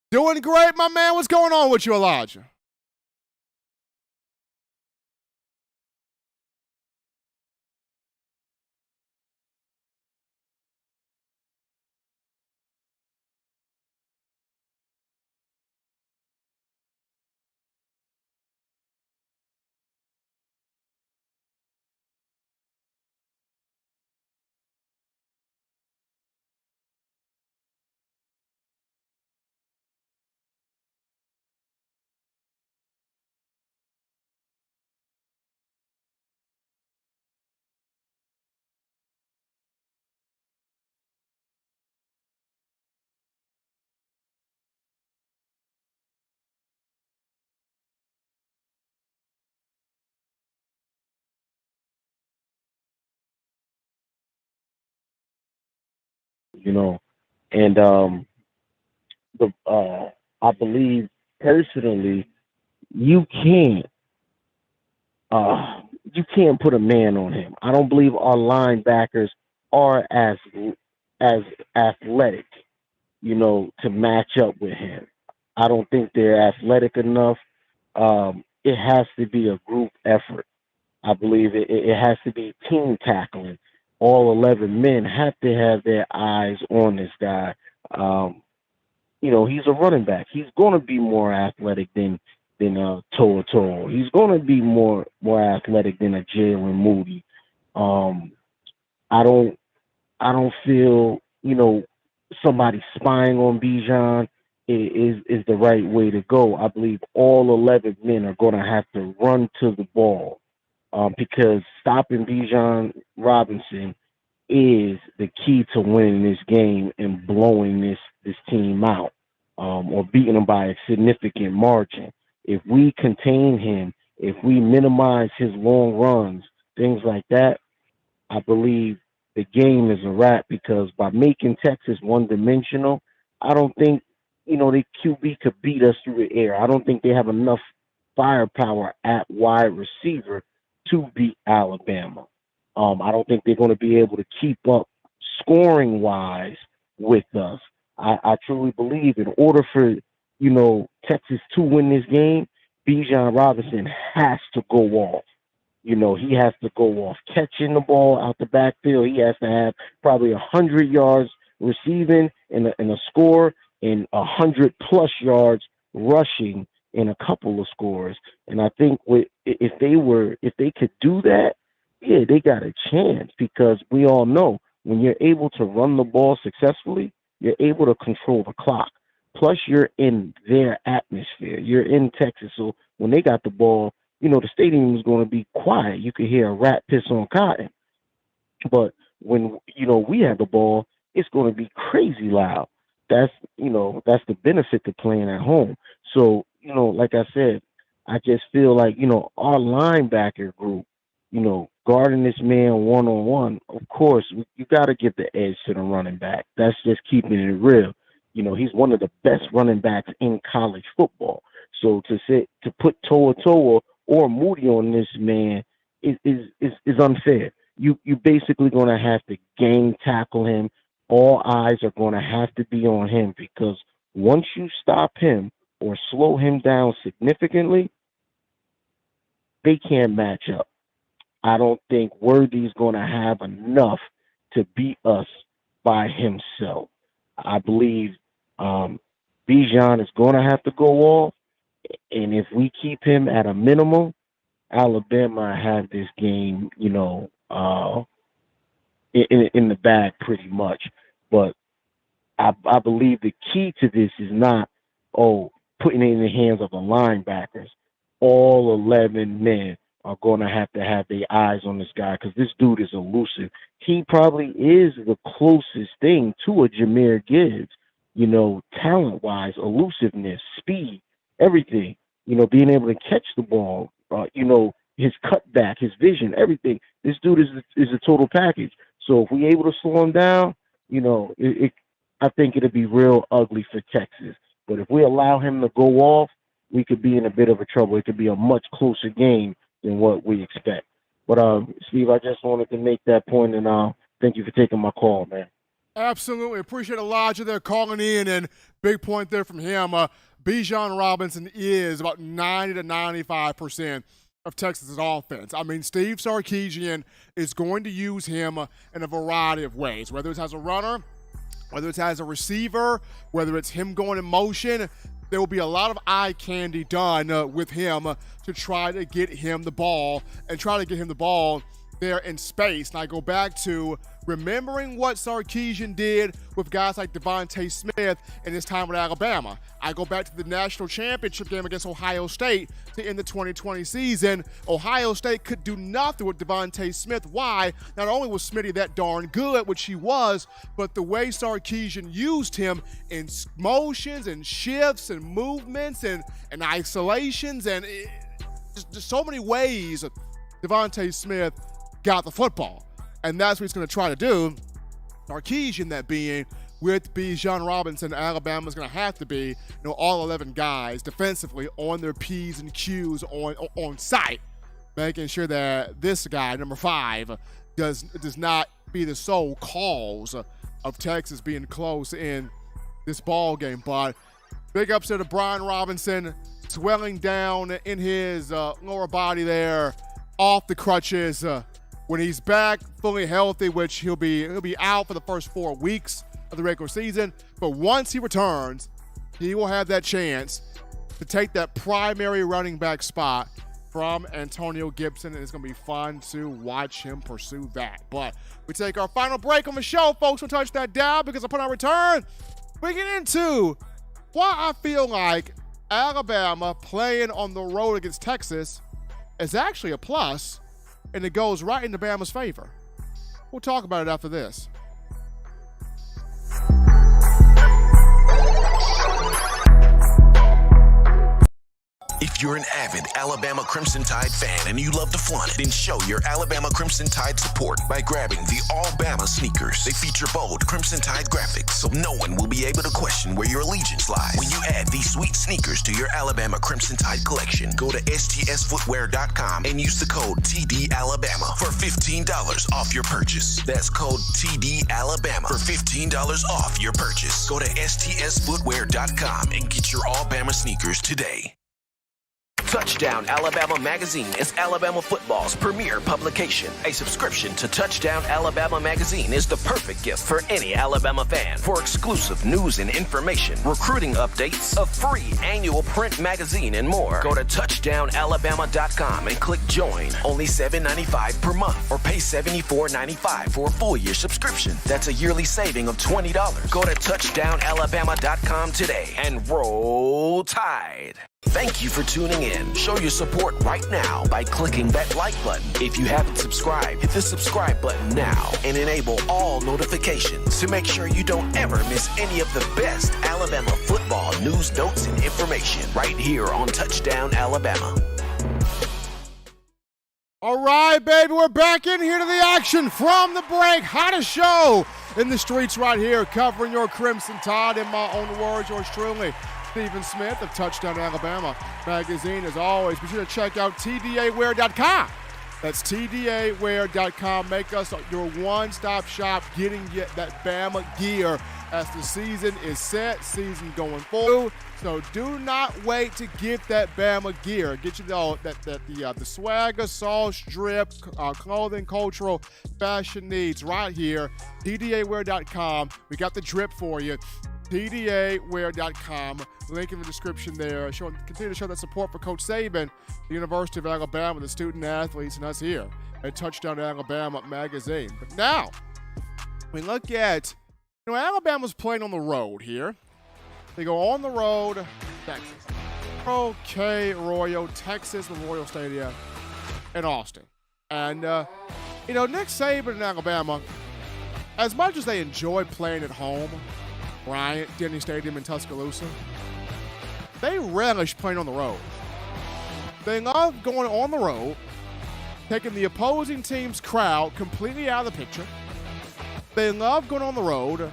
Doing great, my man. What's going on with you, Elijah? And I believe personally, you can't you can't put a man on him. I don't believe our linebackers are as athletic, to match up with him. I don't think they're athletic enough. It has to be a group effort. I believe it has to be team tackling. All 11 men have to have their eyes on this guy. He's a running back. He's going to be more athletic than Toa Toa. He's going to be more athletic than a Jalen Moody. I don't feel somebody spying on Bijan is the right way to go. I believe all 11 men are going to have to run to the ball because stopping Bijan Robinson is the key to winning this game and blowing this team out or beating them by a significant margin. If we contain him, if we minimize his long runs, things like that, I believe the game is a wrap because by making Texas one-dimensional, I don't think, the QB could beat us through the air. I don't think they have enough firepower at wide receiver to beat Alabama. I don't think they're going to be able to keep up scoring-wise with us. I truly believe in order for, Texas to win this game, Bijan Robinson has to go off. He has to go off catching the ball out the backfield. He has to have probably 100 yards receiving and a score and 100+ yards rushing in a couple of scores. And I think if they could do that, yeah, they got a chance because we all know when you're able to run the ball successfully, you're able to control the clock. Plus, you're in their atmosphere. You're in Texas. So when they got the ball, the stadium is going to be quiet. You could hear a rat piss on cotton. But when, we have the ball, it's going to be crazy loud. That's the benefit to playing at home. So, like I said, I just feel like, our linebacker group, guarding this man one-on-one, of course, you got to give the edge to the running back. That's just keeping it real. He's one of the best running backs in college football. So to put Toa Toa or Moody on this man is unfair. You basically going to have to gang tackle him. All eyes are going to have to be on him because once you stop him or slow him down significantly, they can't match up. I don't think Worthy's going to have enough to beat us by himself. I believe Bijan is going to have to go off, and if we keep him at a minimum, Alabama have this game, in the bag pretty much. But I believe the key to this is not, putting it in the hands of the linebackers. All 11 men are going to have their eyes on this guy because this dude is elusive. He probably is the closest thing to a Jahmyr Gibbs, talent-wise, elusiveness, speed, everything, being able to catch the ball, his cutback, his vision, everything. This dude is a total package. So if we're able to slow him down, I think it'll be real ugly for Texas. But if we allow him to go off, we could be in a bit of a trouble. It could be a much closer game than what we expect. But, Steve, I just wanted to make that point, and thank you for taking my call, man. Absolutely. Appreciate Elijah there calling in, and big point there from him. Bijan Robinson is about 90 to 95% of Texas's offense. I mean, Steve Sarkisian is going to use him in a variety of ways, whether it's as a runner, whether it's as a receiver, whether it's him going in motion. There will be a lot of eye candy done with him to try to get him the ball and try to get him the ball there in space. And I go back to remembering what Sarkisian did with guys like Devontae Smith in his time with Alabama. I go back to the national championship game against Ohio State to end the 2020 season. Ohio State could do nothing with Devontae Smith. Why? Not only was Smitty that darn good, which he was, but the way Sarkisian used him in motions and shifts and movements and isolations and just so many ways Devontae Smith got the football. And that's what he's going to try to do Sarkisian that being, with Bijan Robinson, Alabama's going to have to be, all 11 guys defensively on their P's and Q's on site, making sure that this guy, number 5, does not be the sole cause of Texas being close in this ball game. But big upset of Brian Robinson, swelling down in his lower body there, off the crutches. When he's back fully healthy, which he'll be out for the first 4 weeks of the regular season, but once he returns, he will have that chance to take that primary running back spot from Antonio Gibson, and it's going to be fun to watch him pursue that. But we take our final break on the show, folks. We'll touch that down, because upon our return, we get into why I feel like Alabama playing on the road against Texas is actually a plus, and it goes right into Bama's favor. We'll talk about it after this. If you're an avid Alabama Crimson Tide fan and you love to flaunt it, then show your Alabama Crimson Tide support by grabbing the All Bama sneakers. They feature bold Crimson Tide graphics, so no one will be able to question where your allegiance lies. When you add these sweet sneakers to your Alabama Crimson Tide collection, go to STSfootwear.com and use the code TDAlabama for $15 off your purchase. That's code TDAlabama for $15 off your purchase. Go to STSfootwear.com and get your All Bama sneakers today. Touchdown Alabama Magazine is Alabama football's premier publication. A subscription to Touchdown Alabama Magazine is the perfect gift for any Alabama fan. For exclusive news and information, recruiting updates, a free annual print magazine, and more, go to touchdownalabama.com and click join. Only $7.95 per month, or pay $74.95 for a full year subscription. That's a yearly saving of $20. Go to touchdownalabama.com today and roll Tide. Thank you for tuning in. Show your support right now by clicking that like button. If you haven't subscribed, hit the subscribe button now and enable all notifications to make sure you don't ever miss any of the best Alabama football news, notes, and information right here on Touchdown Alabama. All right, baby, we're back in here to the action from the break. Hottest show in the streets right here, covering your Crimson Tide. In my own words, yours truly, Stephen Smith of Touchdown Alabama Magazine. As always, be sure to check out TDAwear.com. That's TDAwear.com. Make us your one-stop shop, getting you that Bama gear as the season is set, season going forward. So do not wait to get that Bama gear. Get you the swagger, sauce, drip, clothing, cultural, fashion needs right here. TDAwear.com. We got the drip for you. TDAwear.com. Link in the description there. Continue to show that support for Coach Saban, the University of Alabama, the student athletes, and us here at Touchdown Alabama Magazine. But now, we look at, Alabama's playing on the road here. They go on the road, Texas. OK Royal, Texas Memorial Stadium in Austin. And, Nick Saban and Alabama, as much as they enjoy playing at home, Bryant-Denny Stadium in Tuscaloosa, they relish playing on the road. They love going on the road, taking the opposing team's crowd completely out of the picture. They love going on the road,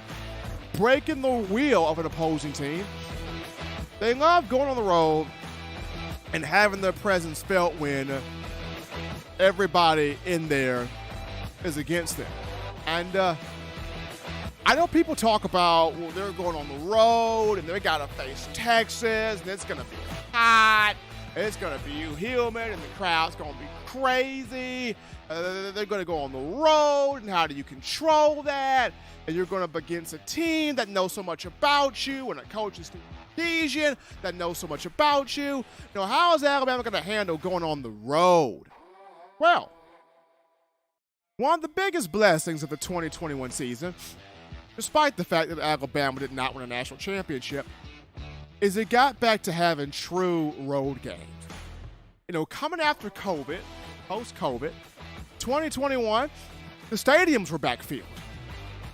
breaking the wheel of an opposing team. They love going on the road and having their presence felt when everybody in there is against them. And I know people talk about, well, they're going on the road and they got to face Texas and it's going to be hot. It's going to be humid and the crowd's going to be crazy. They're going to go on the road, and how do you control that? And you're going up against a team that knows so much about you, and a coach is Sarkisian that knows so much about you. How is Alabama going to handle going on the road? Well, one of the biggest blessings of the 2021 season, despite the fact that Alabama did not win a national championship, is it got back to having true road games. Coming after COVID, post-COVID, 2021, the stadiums were back filled.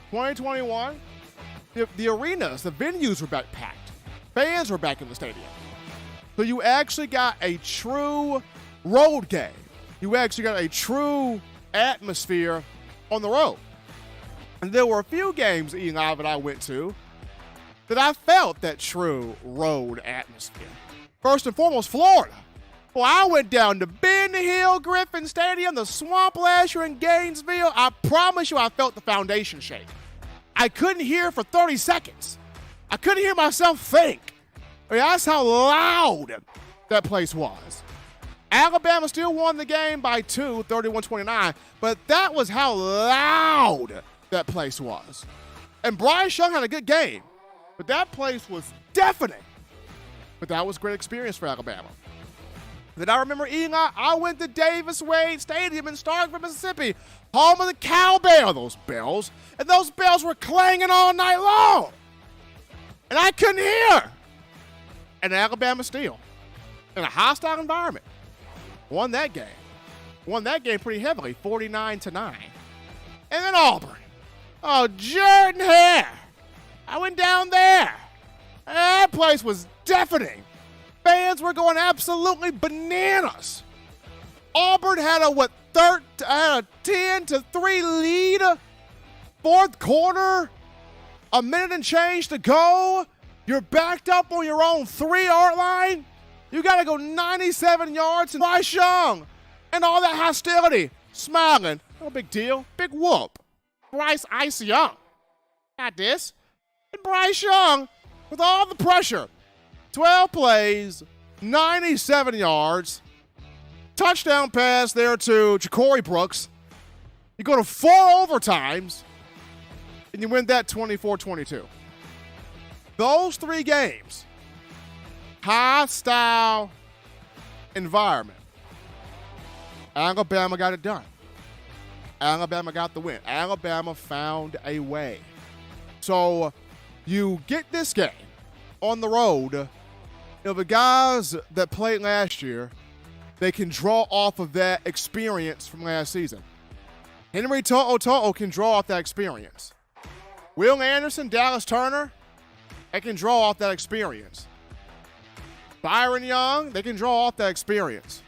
2021, the arenas, the venues were back packed. Fans were back in the stadium. So you actually got a true road game. You actually got a true atmosphere on the road. And there were a few games, Eli, that I went to that I felt that true road atmosphere. First and foremost, Florida. Well, I went down to Ben Hill Griffin Stadium, the Swamp last year in Gainesville. I promise you I felt the foundation shake. I couldn't hear for 30 seconds. I couldn't hear myself think. I mean, that's how loud that place was. Alabama still won the game by 2, 31-29, but that was how loud that place was. And Bryce Young had a good game, but that place was deafening. But that was a great experience for Alabama. Then I remember, Eli, I went to Davis Wade Stadium in Starkville, Mississippi, home of the cowbell, those bells. And those bells were clanging all night long. And I couldn't hear. And Alabama still, in a hostile environment, won that game. Won that game pretty heavily, 49-9. And then Auburn. Oh, Jordan Hare. I went down there. And that place was deafening. Fans were going absolutely bananas. Auburn had a 10-3 lead. Fourth quarter, a minute and change to go. You're backed up on your own 3-yard line. You got to go 97 yards. And Bryce Young and all that hostility, smiling. No big deal. Big whoop. Bryce Ice Young. Got this. And Bryce Young, with all the pressure, 12 plays, 97 yards, touchdown pass there to Ja'Cory Brooks. You go to 4 overtimes, and you win that 24-22. Those 3 games, hostile environment. Alabama got it done. Alabama got the win. Alabama found a way. So you get this game on the road. The guys that played last year, they can draw off of that experience from last season. Henry To'o can draw off that experience. Will Anderson, Dallas Turner, they can draw off that experience. Byron Young, they can draw off that experience.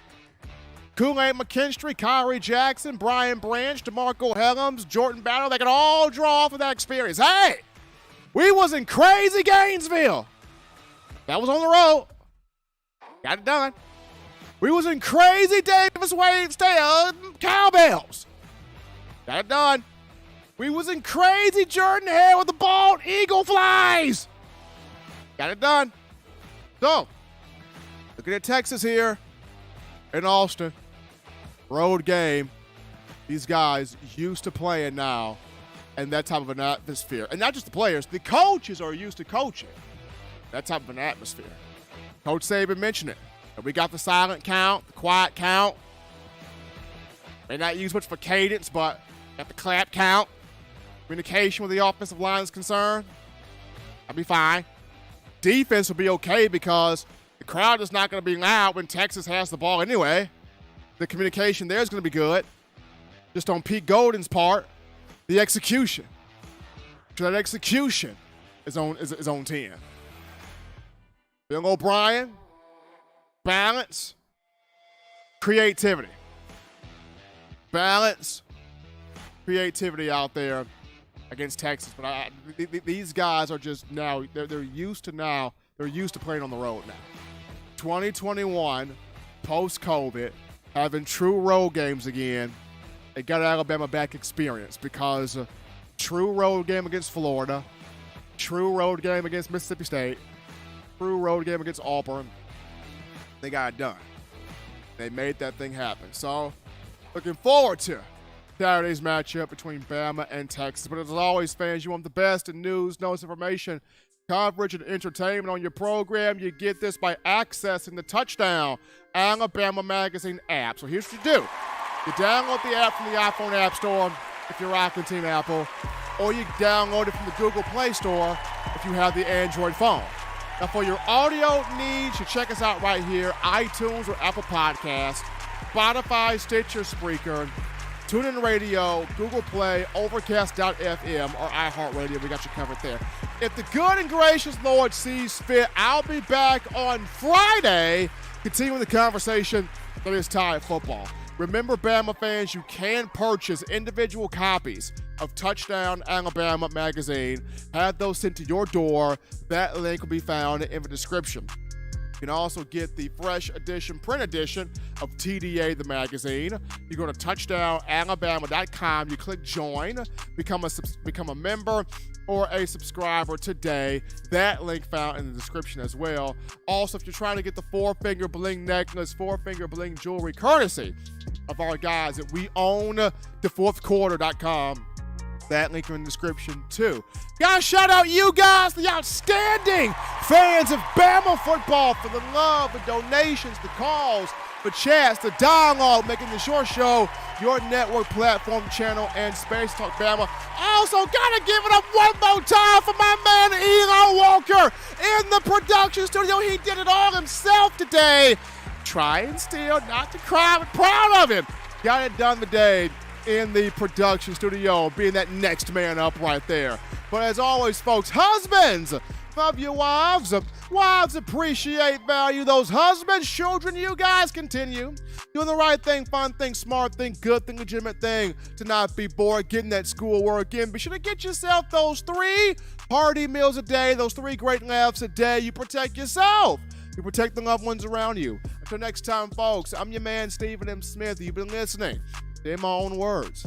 Kool-Aid McKinstry, Kyrie Jackson, Brian Branch, DeMarco Helms, Jordan Battle, they can all draw off of that experience. Hey, we was in crazy Gainesville. That was on the road. Got it done. We was in crazy Davis Wade Stadium, cowbells. Got it done. We was in crazy Jordan Hare with the bald eagle flies. Got it done. So, looking at Texas here in Austin. Road game. These guys used to playing now in that type of an atmosphere. And not just the players, the coaches are used to coaching that type of an atmosphere. Coach Saban mentioned it. We got the silent count, the quiet count. May not use much for cadence, but got the clap count. Communication with the offensive line is concerned. That'll be fine. Defense will be okay because the crowd is not going to be loud when Texas has the ball anyway. The communication there is going to be good. Just on Pete Golden's part, the execution. So that execution is on 10. Bill O'Brien, balance, creativity. Balance, creativity out there against Texas. But these guys are just now, they're used to playing on the road now. 2021, post-COVID, having true road games again. It got Alabama back experience because true road game against Florida, true road game against Mississippi State, true road game against Auburn. They got it done. They made that thing happen. So, looking forward to Saturday's matchup between Bama and Texas. But as always, fans, you want the best in news, notes, information, coverage, and entertainment on your program. You get this by accessing the Touchdown Alabama Magazine app. So here's what you do. You download the app from the iPhone App Store if you're rocking Team Apple, or you download it from the Google Play Store if you have the Android phone. Now, for your audio needs, you check us out right here, iTunes or Apple Podcasts, Spotify, Stitcher, Spreaker, TuneIn Radio, Google Play, Overcast.fm, or iHeartRadio. We got you covered there. If the good and gracious Lord sees fit, I'll be back on Friday, continuing the conversation that is Tide football. Remember, Bama fans, you can purchase individual copies of Touchdown Alabama magazine. Have those sent to your door. That link will be found in the description. You can also get the fresh edition, print edition of TDA, the magazine. You go to touchdownalabama.com, you click join, become a member or a subscriber today. That link found in the description as well. Also, if you're trying to get the 4-finger bling necklace, 4-finger bling jewelry, courtesy of our guys at weownthefourthquarter.com. That link in the description too. Guys, shout out you guys, the outstanding fans of Bama football, for the love, the donations, the calls, the chats, the dialogue, making the Short Show your network platform, channel, and space. Talk Bama. Also, gotta give it up one more time for my man Elon Walker in the production studio. He did it all himself today. Trying still not to cry, but proud of him. Got it done today in the production studio, being that next man up right there. But as always, folks, husbands, love your wives. Wives appreciate, value those husbands. Children, you guys continue doing the right thing, fun thing, smart thing, good thing, legitimate thing, to not be bored, getting that schoolwork in. Be sure to get yourself those 3 hearty meals a day, those 3 great laughs a day. You protect yourself. You protect the loved ones around you. Until next time, folks, I'm your man, Stephen M. Smith. You've been listening. In my own words.